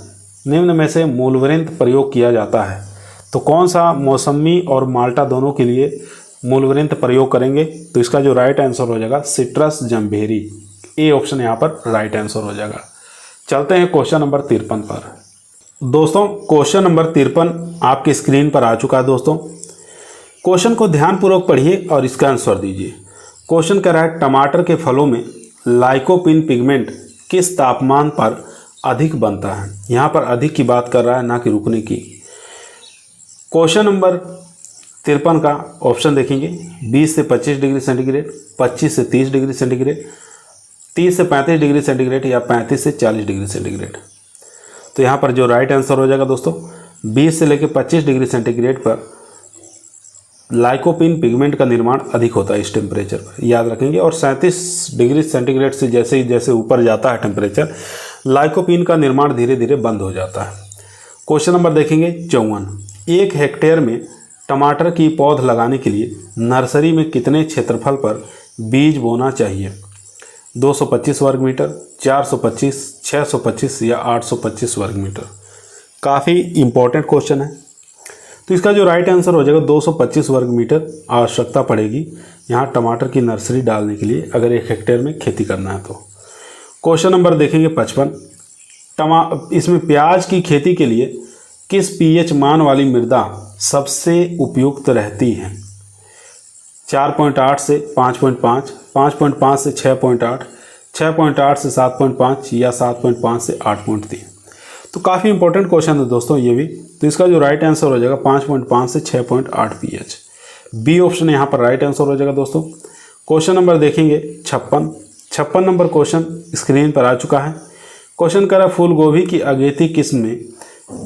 निम्न में से मूलवृंत प्रयोग किया जाता है। तो कौन सा मौसमी और माल्टा दोनों के लिए मूलवृंत प्रयोग करेंगे। तो इसका जो राइट आंसर हो जाएगा सिट्रस जम्भेरी, ए ऑप्शन यहाँ पर राइट आंसर हो जाएगा। चलते हैं क्वेश्चन नंबर 53 पर। दोस्तों क्वेश्चन नंबर 53 आपकी स्क्रीन पर आ चुका है। दोस्तों क्वेश्चन को ध्यानपूर्वक पढ़िए और इसका आंसर दीजिए। क्वेश्चन कह रहा है टमाटर के फलों में लाइकोपिन पिगमेंट किस तापमान पर अधिक बनता है। यहाँ पर अधिक की बात कर रहा है, ना कि रुकने की। क्वेश्चन नंबर 53 का ऑप्शन देखेंगे 20 से 25 डिग्री सेंटीग्रेड, 25 से 30 डिग्री सेंटीग्रेड, 30 से 35 डिग्री सेंटीग्रेड या 35 से 40 डिग्री सेंटीग्रेड। तो यहाँ पर जो राइट आंसर हो जाएगा दोस्तों 20 से लेकर 25 डिग्री सेंटीग्रेड पर लाइकोपीन पिगमेंट का निर्माण अधिक होता है इस टेम्परेचर पर, याद रखेंगे। और 37 डिग्री सेंटीग्रेड से जैसे ऊपर जाता है टेम्परेचर, लाइकोपीन का निर्माण धीरे धीरे बंद हो जाता है। क्वेश्चन नंबर देखेंगे 54। 1 हेक्टेयर में टमाटर की पौध लगाने के लिए नर्सरी में कितने क्षेत्रफल पर बीज बोना चाहिए? 225 वर्ग मीटर, 425, 625 या 825 वर्ग मीटर। काफ़ी इम्पोर्टेंट क्वेश्चन है। तो इसका जो राइट आंसर हो जाएगा 225 वर्ग मीटर आवश्यकता पड़ेगी यहाँ टमाटर की नर्सरी डालने के लिए, अगर 1 हेक्टेयर में खेती करना है तो। क्वेश्चन नंबर देखेंगे 55। इसमें प्याज की खेती के लिए किस पीएच मान वाली मृदा सबसे उपयुक्त रहती है? 4.8 से 5.5, 5.5 से 6.8, 6.8 से 7.5 या 7.5 से 8.3। तो काफ़ी इंपॉर्टेंट क्वेश्चन है दोस्तों ये भी। तो इसका जो राइट आंसर हो जाएगा 5.5 से 6.8 पीएच। बी ऑप्शन यहाँ पर राइट आंसर हो जाएगा दोस्तों। क्वेश्चन नंबर देखेंगे 56 नंबर क्वेश्चन स्क्रीन पर आ चुका है। क्वेश्चन कह रहा है फूल गोभी की अगेती किस्म में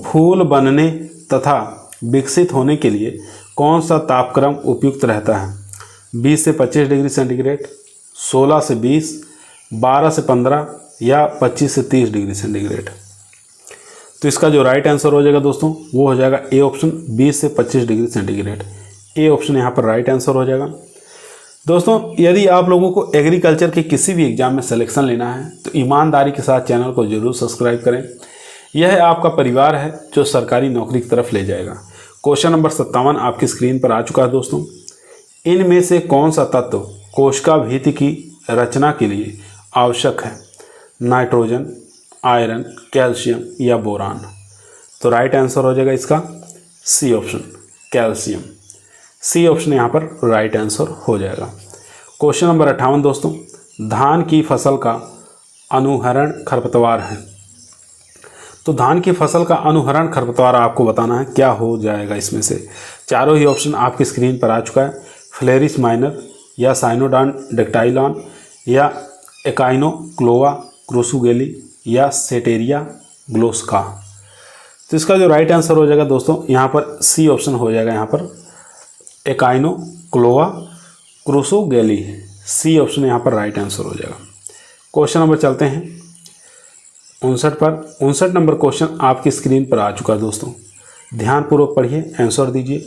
फूल बनने तथा विकसित होने के लिए कौन सा तापक्रम उपयुक्त रहता है? 20 से 25 डिग्री सेंटीग्रेड, 16 से 20, 12 से 15 या 25 से 30 डिग्री सेंटीग्रेड। तो इसका जो राइट आंसर हो जाएगा दोस्तों वो हो जाएगा ए ऑप्शन, 20 से 25 डिग्री सेंटीग्रेड। ए ऑप्शन यहाँ पर राइट आंसर हो जाएगा। दोस्तों यदि आप लोगों को एग्रीकल्चर के किसी भी एग्जाम में सिलेक्शन लेना है तो ईमानदारी के साथ चैनल को जरूर सब्सक्राइब करें। यह आपका परिवार है जो सरकारी नौकरी की तरफ ले जाएगा। क्वेश्चन नंबर 57 आपकी स्क्रीन पर आ चुका है दोस्तों। इनमें से कौन सा तत्व कोशिका भित्ति की रचना के लिए आवश्यक है? नाइट्रोजन, आयरन, कैल्शियम या बोरान। तो राइट आंसर हो जाएगा इसका C option, calcium. C option यहाँ पर राइट आंसर हो जाएगा। क्वेश्चन नंबर 58 दोस्तों। धान की फसल का अनुहरण खरपतवार है। तो धान की फसल का अनुहरण खरपतवार आपको बताना है क्या हो जाएगा इसमें से। चारों ही ऑप्शन आपकी स्क्रीन पर आ चुका है। फ्लेरिस माइनर या साइनोडान डेक्टाइलॉन या एकाइनोक्लोवा क्रोसुगेली या सेटेरिया ग्लोस्का। तो इसका जो राइट आंसर हो जाएगा दोस्तों यहाँ पर सी ऑप्शन हो जाएगा, यहाँ पर एकाइनोक्लोवा क्रोसुगेली। सी ऑप्शन यहाँ पर राइट आंसर हो जाएगा। क्वेश्चन नंबर चलते हैं 59 पर। 59 नंबर क्वेश्चन आपकी स्क्रीन पर आ चुका है दोस्तों। ध्यानपूर्वक पढ़िए, आंसर दीजिए।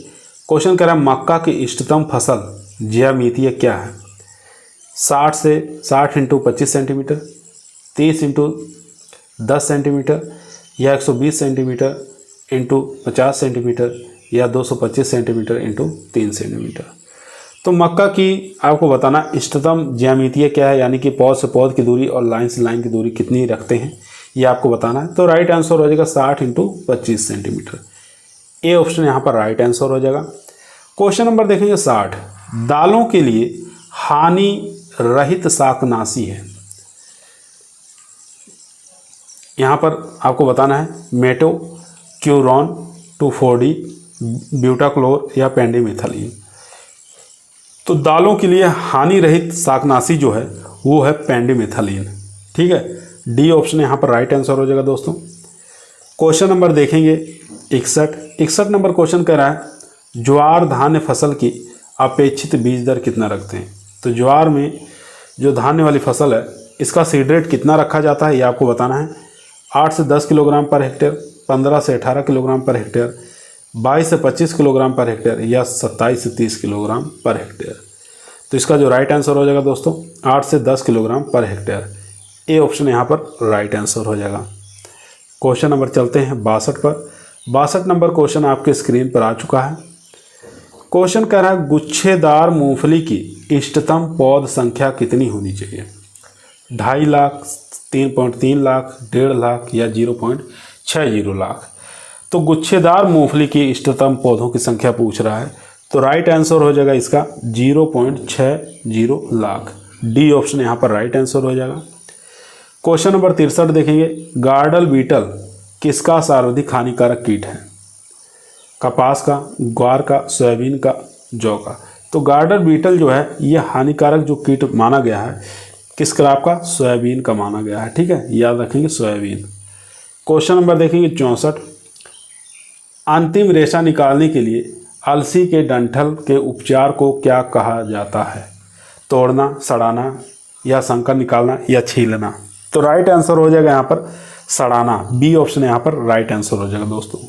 क्वेश्चन कह रहा है मक्का की इष्टतम फसल ज्यामितीय क्या है? 60 से 60 इंटू 25 सेंटीमीटर, 30 इंटू 10 सेंटीमीटर या 120 सेंटीमीटर इंटू 50 सेंटीमीटर या 225 सेंटीमीटर इंटू 3 सेंटीमीटर। तो मक्का की आपको बताना इष्टतम ज्यामितीय क्या है, यानी कि पौध से पौध की दूरी और लाइन से लाइन की दूरी कितनी रखते हैं ये आपको बताना है। तो राइट आंसर हो जाएगा 60 इंटू 25 सेंटीमीटर। ए ऑप्शन यहाँ पर राइट आंसर हो जाएगा। क्वेश्चन नंबर देखेंगे 60। दालों के लिए हानि रहित शाकनाशी है। यहाँ पर आपको बताना है मेटोक्यूरॉन, 2,4-D, ब्यूटाक्लोर या पेंडिमिथालिन। तो दालों के लिए हानि रहित शाकनाशी जो है वो है पेंडिमिथालिन। ठीक है, डी ऑप्शन यहाँ पर राइट आंसर हो जाएगा दोस्तों। क्वेश्चन नंबर देखेंगे 61 नंबर क्वेश्चन कह रहा है ज्वार धान्य फसल की अपेक्षित बीज दर कितना रखते हैं? तो ज्वार में जो धान्य वाली फसल है इसका सीड रेट कितना रखा जाता है ये आपको बताना है। 8 से 10 किलोग्राम पर हेक्टेयर, 15 से 18 किलोग्राम पर हेक्टेयर, 22 से 25 किलोग्राम पर हेक्टेयर या 27 से 30 किलोग्राम पर हेक्टेयर। तो इसका जो राइट आंसर हो जाएगा दोस्तों 8 से 10 kilogram per hectare. A option यहाँ पर राइट आंसर हो जाएगा। क्वेश्चन नंबर चलते हैं 62 पर। 62 नंबर क्वेश्चन आपके स्क्रीन पर आ चुका है। क्वेश्चन कह रहा है गुच्छेदार मूंगफली की इष्टतम पौध संख्या कितनी होनी चाहिए? 2.5 लाख, 3.3 लाख, 1.5 लाख या 0.60 लाख। तो गुच्छेदार मूंगफली की इष्टतम पौधों की संख्या पूछ रहा है। तो राइट आंसर हो जाएगा इसका 0.60 लाख। डी ऑप्शन यहाँ पर राइट आंसर हो जाएगा। क्वेश्चन नंबर 63 देखेंगे। गार्डल बीटल किसका सर्वाधिक हानिकारक कीट है? कपास का, ग्वार का, सोयाबीन का, जौ का। तो गार्डल बीटल जो है ये हानिकारक जो कीट माना गया है किस क्रॉप का? सोयाबीन का माना गया है। ठीक है, याद रखेंगे सोयाबीन। क्वेश्चन नंबर देखेंगे 64। अंतिम रेशा निकालने के लिए अलसी के डंठल के उपचार को क्या कहा जाता है? तोड़ना, सड़ाना या संकर निकालना या छीलना? तो राइट आंसर हो जाएगा यहाँ पर सड़ाना। बी ऑप्शन यहाँ पर राइट आंसर हो जाएगा दोस्तों।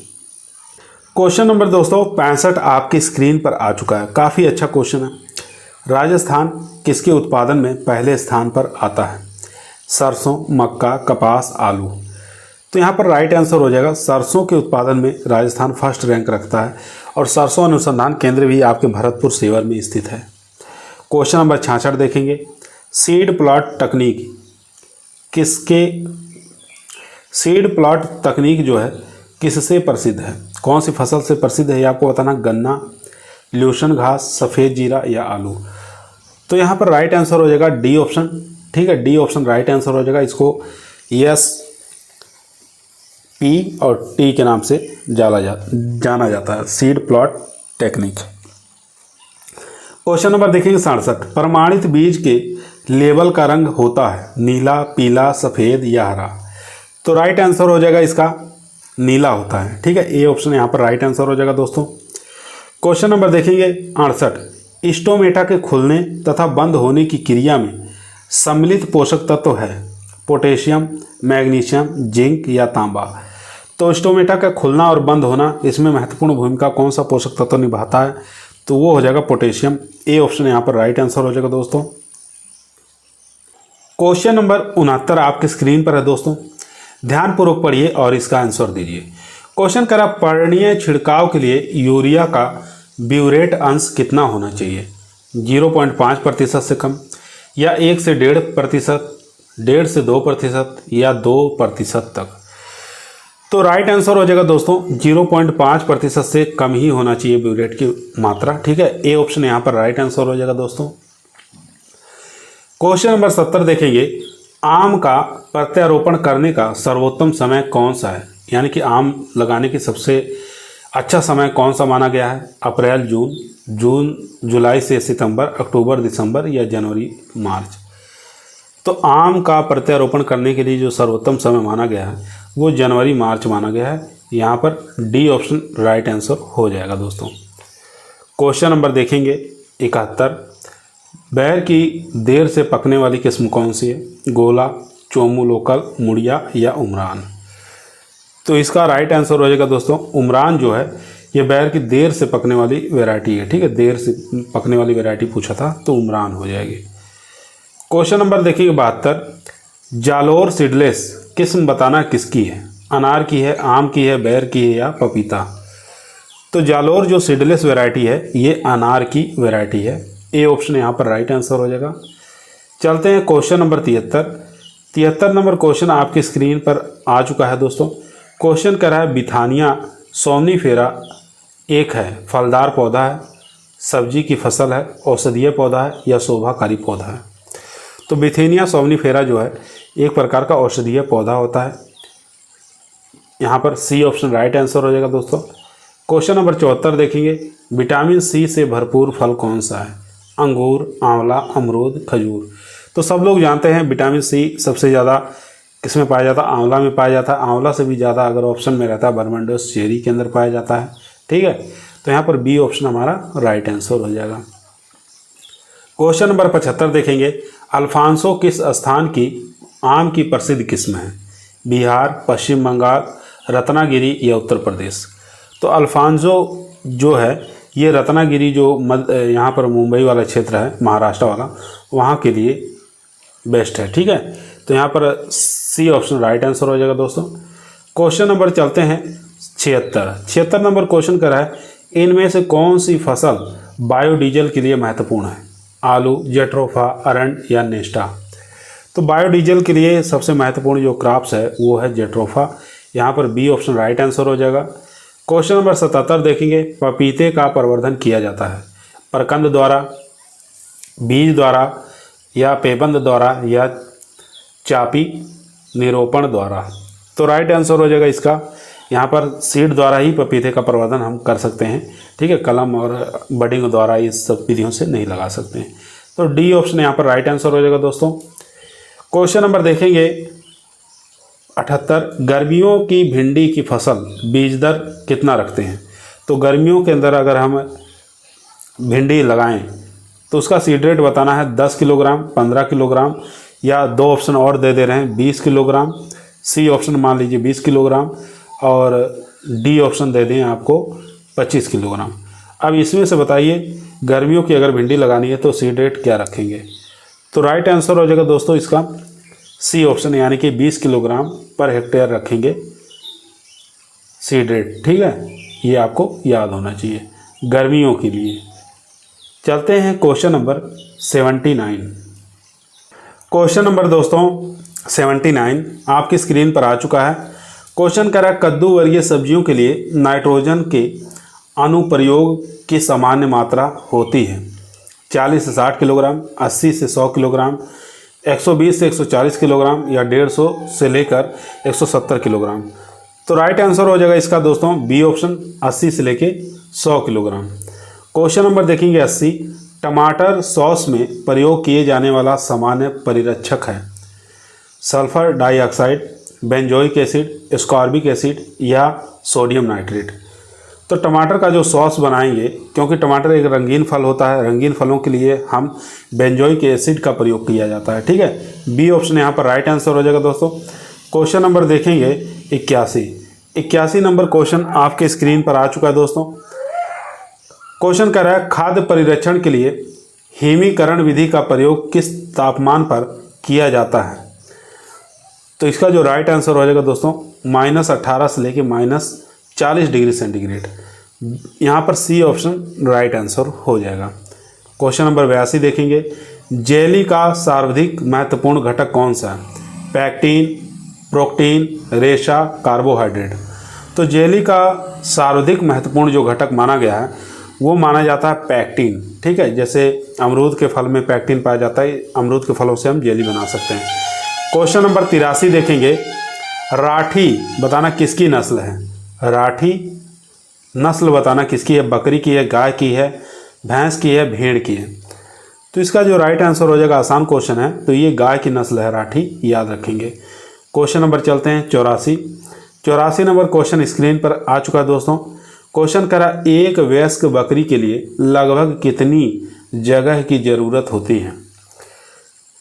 क्वेश्चन नंबर दोस्तों 65 आपकी स्क्रीन पर आ चुका है। काफ़ी अच्छा क्वेश्चन है। राजस्थान किसके उत्पादन में पहले स्थान पर आता है? सरसों, मक्का, कपास, आलू? तो यहाँ पर राइट आंसर हो जाएगा सरसों के उत्पादन में राजस्थान फर्स्ट रैंक रखता है और सरसों अनुसंधान केंद्र भी आपके भरतपुर सेवर में स्थित है। क्वेश्चन नंबर 66 देखेंगे। सीड प्लॉट तकनीक जो है किससे प्रसिद्ध है? कौन सी फसल से प्रसिद्ध है ये आपको बताना। गन्ना, ल्यूशन घास, सफ़ेद जीरा या आलू? तो यहाँ पर राइट आंसर हो जाएगा डी ऑप्शन। ठीक है, डी ऑप्शन राइट आंसर हो जाएगा। इसको एस पी और टी के नाम से जाना जाता है, seed plot technique. Question number देखेंगे 67। प्रमाणित बीज के लेबल का रंग होता है नीला, पीला, सफ़ेद या हरा? तो राइट आंसर हो जाएगा इसका नीला होता है। ठीक है, ए ऑप्शन यहाँ पर राइट आंसर हो जाएगा दोस्तों। क्वेश्चन नंबर देखेंगे 68। स्टोमेटा के खुलने तथा बंद होने की क्रिया में सम्मिलित पोषक तत्व है पोटेशियम, मैग्नीशियम, जिंक या तांबा? तो स्टोमेटा का खुलना और बंद होना, इसमें महत्वपूर्ण भूमिका कौन सा पोषक तत्व निभाता है? तो वो हो जाएगा पोटेशियम। ए ऑप्शन यहाँ पर राइट आंसर हो जाएगा दोस्तों। क्वेश्चन नंबर 69 आपके स्क्रीन पर है दोस्तों। ध्यानपूर्वक पढ़िए और इसका आंसर दीजिए। क्वेश्चन करा पर्णीय छिड़काव के लिए यूरिया का ब्यूरेट अंश कितना होना चाहिए? 0.5% से कम या 1 से 1.5%, 1.5 से 2% या 2% तक? तो राइट आंसर हो जाएगा दोस्तों 0.5% से कम ही होना चाहिए ब्यूरेट की मात्रा। ठीक है, ए ऑप्शन यहाँ पर राइट आंसर हो जाएगा दोस्तों। क्वेश्चन नंबर 70 देखेंगे। आम का प्रत्यारोपण करने का सर्वोत्तम समय कौन सा है? यानी कि आम लगाने की सबसे अच्छा समय कौन सा माना गया है? अप्रैल, जून, जुलाई से सितंबर, अक्टूबर, दिसंबर या जनवरी, मार्च? तो आम का प्रत्यारोपण करने के लिए जो सर्वोत्तम समय माना गया है वो जनवरी, मार्च माना गया है। यहाँ पर डी ऑप्शन राइट आंसर हो जाएगा दोस्तों। क्वेश्चन नंबर देखेंगे 71। बैर की देर से पकने वाली किस्म कौन सी है? गोला, चोमू लोकल, मुड़िया या उमरान? तो इसका राइट आंसर हो जाएगा दोस्तों उमरान जो है ये बैर की देर से पकने वाली वैरायटी है। ठीक है, देर से पकने वाली वैरायटी पूछा था तो उमरान हो जाएगी। क्वेश्चन नंबर देखिए 72। जालोर सीडलेस किस्म बताना किसकी है? अनार की है, आम की है, बैर की है या पपीता? तो जालोर जो सीडलेस वैरायटी है ये अनार की वैरायटी है। ए ऑप्शन यहाँ पर राइट आंसर हो जाएगा। चलते हैं क्वेश्चन नंबर 73 नंबर क्वेश्चन आपकी स्क्रीन पर आ चुका है दोस्तों। क्वेश्चन कर रहा है बिथानिया सोमनीफेरा एक है फलदार पौधा है, सब्जी की फसल है, औषधीय पौधा है या शोभाकारी पौधा है? तो बिथेनिया सोमनीफेरा जो है एक प्रकार का औषधीय पौधा होता है। यहाँ पर सी ऑप्शन राइट आंसर हो जाएगा दोस्तों। क्वेश्चन नंबर 74 देखेंगे। विटामिन सी से भरपूर फल कौन सा है? अंगूर, आंवला, अमरूद, खजूर? तो सब लोग जानते हैं विटामिन सी सबसे ज़्यादा किसमें पाया जाता है? आंवला में पाया जाता है। आंवला से भी ज़्यादा अगर ऑप्शन में रहता है बर्मंडस चेरी के अंदर पाया जाता है। ठीक है, तो यहाँ पर बी ऑप्शन हमारा राइट आंसर हो जाएगा। क्वेश्चन नंबर 75 देखेंगे। अल्फांसो किस स्थान की आम की प्रसिद्ध किस्म है? बिहार, पश्चिम बंगाल, रत्नागिरी या उत्तर प्रदेश? तो अल्फांसो जो है ये रत्नागिरी जो यहाँ पर मुंबई वाला क्षेत्र है, महाराष्ट्र वाला, वहाँ के लिए बेस्ट है। ठीक है, तो यहाँ पर सी ऑप्शन राइट आंसर हो जाएगा दोस्तों। क्वेश्चन नंबर चलते हैं 76 नंबर क्वेश्चन कर रहा है। इनमें से कौन सी फसल बायोडीजल के लिए महत्वपूर्ण है? आलू, जेट्रोफा, अरंड या नेस्टा? तो बायोडीजल के लिए सबसे महत्वपूर्ण जो क्रॉप्स है वो है जेट्रोफा। यहाँ पर बी ऑप्शन राइट आंसर हो जाएगा। क्वेश्चन नंबर 77 देखेंगे। पपीते का प्रवर्धन किया जाता है प्रकंद द्वारा, बीज द्वारा या पेबंद द्वारा या चापी निरोपण द्वारा? तो राइट आंसर हो जाएगा इसका यहाँ पर सीड द्वारा ही पपीते का प्रवर्धन हम कर सकते हैं। ठीक है, कलम और बडिंग द्वारा इस सब विधियों से नहीं लगा सकते हैं। तो डी ऑप्शन यहाँ पर राइट आंसर हो जाएगा दोस्तों। क्वेश्चन नंबर देखेंगे 78। गर्मियों की भिंडी की फसल बीज दर कितना रखते हैं? तो तो गर्मियों के अंदर अगर हम भिंडी लगाएं तो उसका सीड रेट बताना है 10 किलोग्राम, 15 किलोग्राम, या दो ऑप्शन और दे रहे हैं 20 किलोग्राम, सी ऑप्शन मान लीजिए 20 किलोग्राम, और डी ऑप्शन दे दें आपको 25 किलोग्राम। अब इसमें से बताइए गर्मियों की अगर भिंडी लगानी है तो सीड रेट क्या रखेंगे। तो राइट आंसर हो जाएगा दोस्तों इसका सी ऑप्शन, यानी कि 20 किलोग्राम पर हेक्टेयर रखेंगे सीड रेट। ठीक है, ये आपको याद होना चाहिए गर्मियों के लिए। चलते हैं क्वेश्चन नंबर 79। क्वेश्चन नंबर दोस्तों 79 आपकी स्क्रीन पर आ चुका है। क्वेश्चन कह रहा है कद्दू वर्गीय सब्जियों के लिए नाइट्रोजन के अनुप्रयोग की सामान्य मात्रा होती है 40 से 60 किलोग्राम, 80 से 100 किलोग्राम, 120 से 140 किलोग्राम, या 150 से लेकर 170 किलोग्राम। तो राइट आंसर हो जाएगा इसका दोस्तों बी ऑप्शन, 80 से लेके 100 किलोग्राम। क्वेश्चन नंबर देखेंगे 80। टमाटर सॉस में प्रयोग किए जाने वाला सामान्य परिरक्षक है sulphur dioxide, benzoic acid, ascorbic acid, या सोडियम नाइट्रेट। तो टमाटर का जो सॉस बनाएंगे, क्योंकि टमाटर एक रंगीन फल होता है, रंगीन फलों के लिए हम बेंजोइक एसिड का प्रयोग किया जाता है। ठीक है, बी ऑप्शन यहाँ पर राइट आंसर हो जाएगा दोस्तों। क्वेश्चन नंबर देखेंगे 81 नंबर क्वेश्चन आपके स्क्रीन पर आ चुका है दोस्तों। क्वेश्चन कर रहा है खाद्य परिरक्षण के लिए हिमीकरण विधि का प्रयोग किस तापमान पर किया जाता है। तो इसका जो राइट आंसर हो जाएगा दोस्तों -18 से लेके -40 डिग्री सेंटीग्रेड। यहाँ पर सी ऑप्शन राइट आंसर हो जाएगा। क्वेश्चन नंबर 82 देखेंगे जेली का सर्वाधिक महत्वपूर्ण घटक कौन सा है। पैक्टिन, प्रोटीन, रेशा, कार्बोहाइड्रेट। तो जेली का सर्वाधिक महत्वपूर्ण जो घटक माना गया है वो माना जाता है पैक्टिन। ठीक है, जैसे अमरूद के फल में पैक्टिन पाया जाता है, अमरूद के फलों से हम जेली बना सकते हैं। क्वेश्चन नंबर 83 देखेंगे राठी बताना किसकी नस्ल है। राठी नस्ल बताना किसकी है, बकरी की है, गाय की है, भैंस की है, भेड़ की है। तो इसका जो राइट आंसर हो जाएगा, आसान क्वेश्चन है, तो ये गाय की नस्ल है राठी, याद रखेंगे। क्वेश्चन नंबर चलते हैं 84 नंबर क्वेश्चन स्क्रीन पर आ चुका है दोस्तों। क्वेश्चन करा एक वयस्क बकरी के लिए लगभग कितनी जगह की ज़रूरत होती है।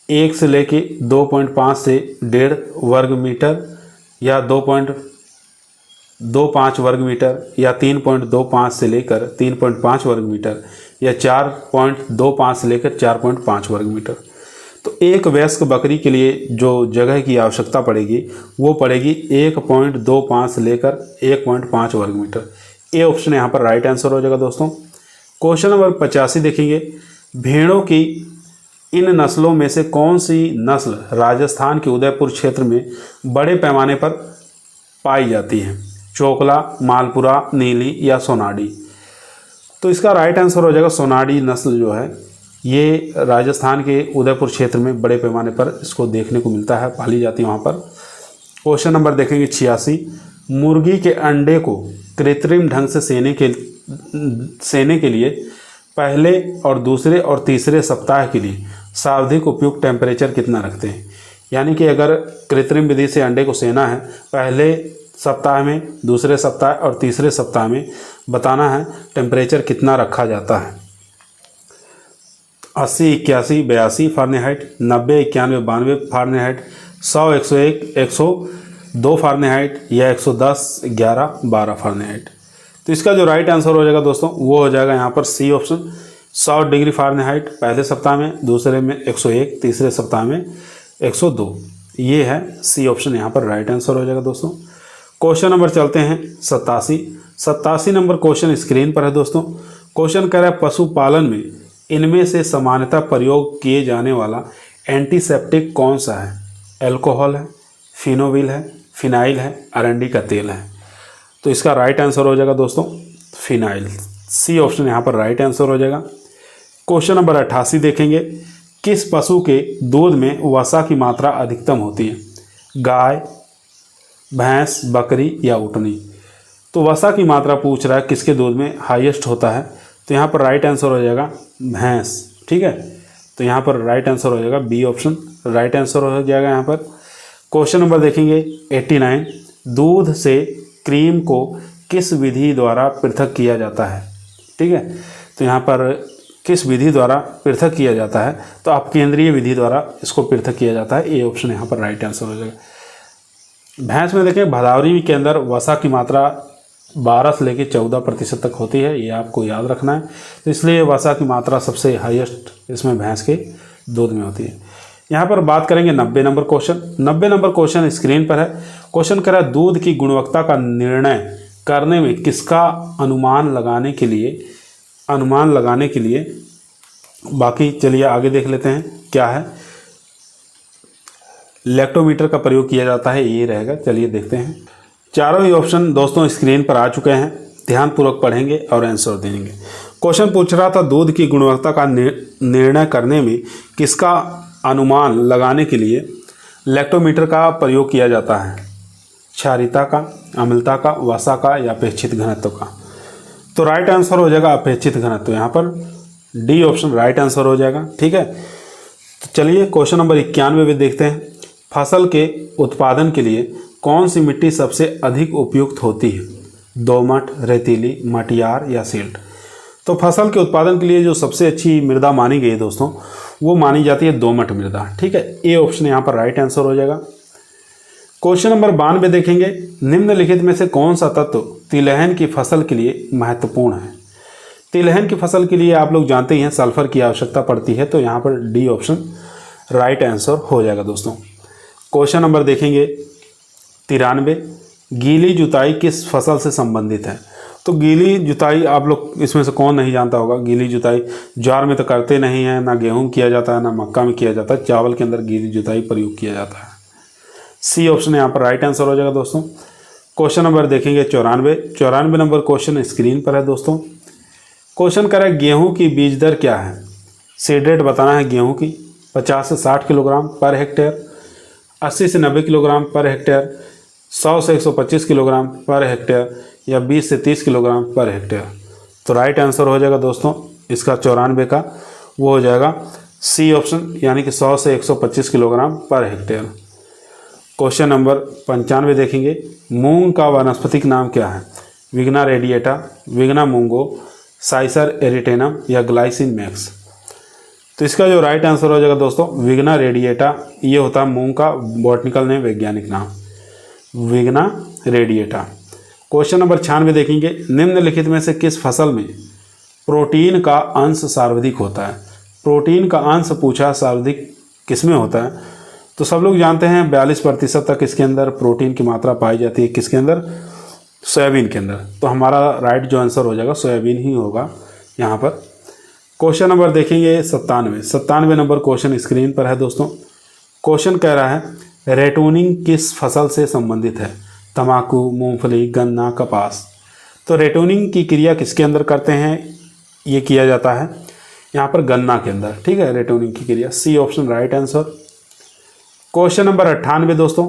1 से लेके 2.5 से 1.5 वर्ग मीटर, या 2.25 वर्ग मीटर, या 3.25 से लेकर 3.5 वर्ग मीटर, या 4.25 से लेकर 4.5 वर्ग मीटर। तो एक वयस्क बकरी के लिए जो जगह की आवश्यकता पड़ेगी वो पड़ेगी 1.25 से लेकर 1.5 वर्ग मीटर। ए ऑप्शन यहाँ पर राइट आंसर हो जाएगा दोस्तों। क्वेश्चन नंबर 85 देखेंगे भेड़ों की इन नस्लों में से कौन सी नस्ल राजस्थान के उदयपुर क्षेत्र में बड़े पैमाने पर पाई जाती है। चोकला, मालपुरा, नीली, या सोनाडी। तो इसका राइट आंसर हो जाएगा सोनाडी नस्ल जो है ये राजस्थान के उदयपुर क्षेत्र में बड़े पैमाने पर इसको देखने को मिलता है, पाली जाती है वहाँ पर। क्वेश्चन नंबर देखेंगे 86। मुर्गी के अंडे को कृत्रिम ढंग से सेने के लिए पहले और दूसरे और तीसरे सप्ताह के लिए सर्वाधिक उपयुक्त टेम्परेचर कितना रखते हैं। यानी कि अगर कृत्रिम विधि से अंडे को सेना है पहले सप्ताह में, दूसरे सप्ताह और तीसरे सप्ताह में, बताना है टेम्परेचर कितना रखा जाता है। 80, 81, 82 फ़ारेनहाइट, 90, 91, 92 फ़ारेनहाइट, 100, 101, 102 फ़ारेनहाइट, या 110, 11, 12 फ़ारेनहाइट। तो इसका जो राइट आंसर हो जाएगा दोस्तों वो हो जाएगा यहाँ पर सी ऑप्शन, 100 डिग्री फ़ारेनहाइट पहले सप्ताह में, दूसरे में 101, तीसरे सप्ताह में 102। ये है सी ऑप्शन, यहाँ पर राइट आंसर हो जाएगा दोस्तों। क्वेश्चन नंबर चलते हैं 87 नंबर क्वेश्चन स्क्रीन पर है दोस्तों। क्वेश्चन कह रहा है पशुपालन में इनमें से सामान्यतः प्रयोग किए जाने वाला एंटीसेप्टिक कौन सा है। एल्कोहल है, फिनोविल है, फिनाइल है, अरंडी का तेल है। तो इसका राइट आंसर हो जाएगा दोस्तों फिनाइल, सी ऑप्शन यहाँ पर राइट आंसर हो जाएगा। क्वेश्चन नंबर 88 देखेंगे किस पशु के दूध में वसा की मात्रा अधिकतम होती है। गाय, भैंस, बकरी, या ऊँटनी। तो वसा की मात्रा पूछ रहा है किसके दूध में हाईएस्ट होता है। तो यहाँ पर राइट आंसर हो जाएगा भैंस। ठीक है, तो यहाँ पर राइट आंसर हो जाएगा बी ऑप्शन, राइट आंसर हो जाएगा यहाँ पर। क्वेश्चन नंबर देखेंगे 89। दूध से क्रीम को किस विधि द्वारा पृथक किया जाता है। ठीक है, तो यहाँ पर किस विधि द्वारा पृथक किया जाता है, तो अपकेंद्रीय विधि द्वारा इसको पृथक किया जाता है। ए ऑप्शन यहाँ पर राइट आंसर हो जाएगा। भैंस में देखें भदावरी के अंदर वसा की मात्रा 12 से लेकर 14% तक होती है, ये आपको याद रखना है। तो इसलिए वसा की मात्रा सबसे हाईएस्ट इसमें भैंस के दूध में होती है। यहाँ पर बात करेंगे 90 number question. 90 number question screen पर है। क्वेश्चन कह रहा है दूध की गुणवत्ता का निर्णय करने में किसका अनुमान लगाने के लिए बाकी चलिए आगे देख लेते हैं क्या है। लैक्टोमीटर का प्रयोग किया जाता है, ये रहेगा। चलिए देखते हैं। चारों ही ऑप्शन दोस्तों स्क्रीन पर आ चुके हैं, ध्यानपूर्वक पढ़ेंगे और आंसर देंगे। क्वेश्चन पूछ रहा था दूध की गुणवत्ता का निर्णय करने में किसका अनुमान लगाने के लिए लैक्टोमीटर का प्रयोग किया जाता है। क्षारीयता का, अम्लता का, वसा का या अपेक्षित घनत्व का। तो राइट आंसर हो जाएगा अपेक्षित घनत्व। यहाँ पर डी ऑप्शन राइट आंसर हो जाएगा। ठीक है, तो चलिए क्वेश्चन नंबर 91 में देखते हैं। फसल के उत्पादन के लिए कौन सी मिट्टी सबसे अधिक उपयुक्त होती है। दोमट, रेतीली, मटियार या सिल्ट। तो फसल के उत्पादन के लिए जो सबसे अच्छी मृदा मानी गई है दोस्तों, वो मानी जाती है दोमट मृदा। ठीक है, ए ऑप्शन यहाँ पर राइट आंसर हो जाएगा। क्वेश्चन नंबर 92 देखेंगे। निम्नलिखित में से कौन सा तत्व तिलहन की फसल के लिए महत्वपूर्ण है। तिलहन की फसल के लिए आप लोग जानते ही हैं सल्फर की आवश्यकता पड़ती है, तो यहाँ पर डी ऑप्शन राइट आंसर हो जाएगा दोस्तों। क्वेश्चन नंबर देखेंगे 93। गीली जुताई किस फसल से संबंधित है। तो गीली जुताई आप लोग इसमें से कौन नहीं जानता होगा। गीली जुताई ज्वार में तो करते नहीं है, ना गेहूं किया जाता है, ना मक्का में किया जाता है। चावल के अंदर गीली जुताई प्रयोग किया जाता है। सी ऑप्शन यहाँ पर राइट आंसर हो जाएगा दोस्तों। क्वेश्चन नंबर देखेंगे 94 नंबर क्वेश्चन स्क्रीन पर है दोस्तों। क्वेश्चन कर रहा है गेहूँ की बीज दर क्या है। सीड रेट बताना है गेहूँ की। 50 से 60 किलोग्राम पर हेक्टेयर, 80 से 90 किलोग्राम पर हेक्टेयर, 100 से 125 किलोग्राम पर हेक्टेयर या 20 से 30 किलोग्राम पर हेक्टेयर। तो राइट आंसर हो जाएगा दोस्तों इसका 94 का, वो हो जाएगा सी ऑप्शन, यानी कि 100 से 125 kilogram per hectare. Question number 95 देखेंगे। मूंग का वानस्पतिक नाम क्या है। विग्ना रेडिएटा, विग्ना मूंगो, साइसर एरिटेनम या ग्लाइसिन मैक्स। तो इसका जो राइट आंसर हो जाएगा दोस्तों विग्ना रेडिएटा, ये होता है मूंग का बॉटनिकल नेम, वैज्ञानिक नाम विग्ना रेडिएटा। क्वेश्चन नंबर 96 देखेंगे। निम्नलिखित में से किस फसल में प्रोटीन का अंश सर्वाधिक होता है। प्रोटीन का अंश पूछा, सर्वाधिक किसमें होता है। तो सब लोग जानते हैं 42% तक इसके अंदर प्रोटीन की मात्रा पाई जाती है। किसके अंदर, सोयाबीन के अंदर। तो हमारा राइट जो आंसर हो जाएगा सोयाबीन ही होगा यहाँ पर। क्वेश्चन नंबर देखेंगे 97 नंबर क्वेश्चन स्क्रीन पर है दोस्तों। क्वेश्चन कह रहा है रेटोनिंग किस फसल से संबंधित है। तंबाकू, मूंगफली, गन्ना, कपास। तो रेटोनिंग की क्रिया किसके अंदर करते हैं, ये किया जाता है यहाँ पर गन्ना के अंदर। ठीक है, रेटोनिंग की क्रिया, C option right answer. Question number 98 दोस्तों।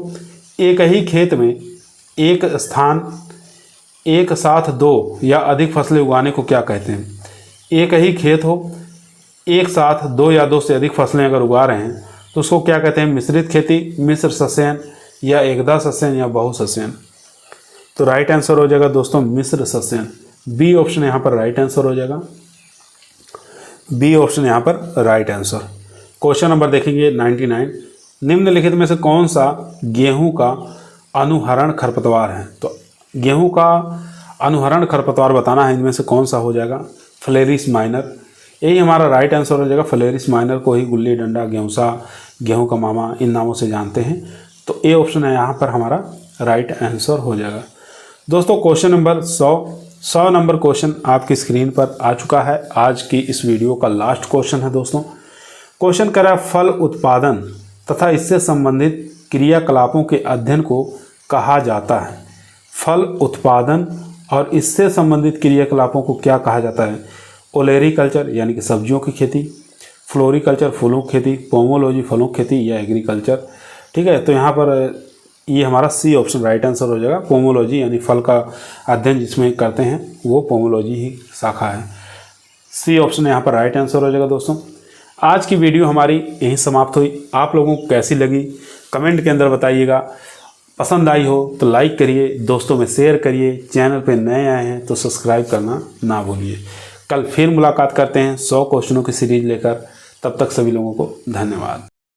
एक ही खेत में एक साथ 2 या अधिक फसलें उगाने को क्या कहते हैं। एक ही खेत हो, एक साथ 2 या 2 से अधिक फसलें अगर उगा रहे हैं तो उसको क्या कहते हैं। मिश्रित खेती, मिश्र सस्यन या एकदा सस्यन या बहुसस्यन। तो राइट आंसर हो जाएगा दोस्तों मिश्र सस्यन। बी ऑप्शन यहाँ पर राइट आंसर हो जाएगा। बी ऑप्शन यहाँ पर राइट आंसर। क्वेश्चन नंबर देखेंगे 99। निम्नलिखित में से कौन सा गेहूं का अनुहरण खरपतवार है। तो गेहूं का अनुहरण खरपतवार बताना है, इनमें से कौन सा हो जाएगा। फ्लेरिस माइनर, यही हमारा राइट आंसर हो जाएगा। फ्लेरिस माइनर को ही गुल्ली डंडा, गेहूंसा, गेहूं का मामा इन नामों से जानते हैं। तो ए ऑप्शन है यहाँ पर हमारा राइट आंसर हो जाएगा दोस्तों। क्वेश्चन नंबर 100 नंबर क्वेश्चन आपकी स्क्रीन पर आ चुका है। आज की इस वीडियो का लास्ट क्वेश्चन है दोस्तों। क्वेश्चन कर रहा है फल उत्पादन तथा इससे संबंधित क्रियाकलापों के अध्ययन को कहा जाता है। फल उत्पादन और इससे संबंधित क्रियाकलापों को क्या कहा जाता है। ओलेरीकल्चर यानी कि सब्जियों की खेती, फ्लोरिकल्चर फूलों की खेती, पोमोलॉजी फलों की खेती या एग्रीकल्चर। ठीक है, तो यहाँ पर ये हमारा सी ऑप्शन राइट आंसर हो जाएगा। पोमोलॉजी यानी फल का अध्ययन जिसमें करते हैं वो पोमोलॉजी ही शाखा है। सी ऑप्शन यहाँ पर राइट आंसर हो जाएगा दोस्तों। आज की वीडियो हमारी यहीं समाप्त हुई। आप लोगों को कैसी लगी कमेंट के अंदर बताइएगा। पसंद आई हो तो लाइक करिए, दोस्तों में शेयर करिए, चैनल पे नए आए हैं तो सब्सक्राइब करना ना भूलिए। कल फिर मुलाकात करते हैं 100 क्वेश्चनों की सीरीज लेकर। तब तक सभी लोगों को धन्यवाद।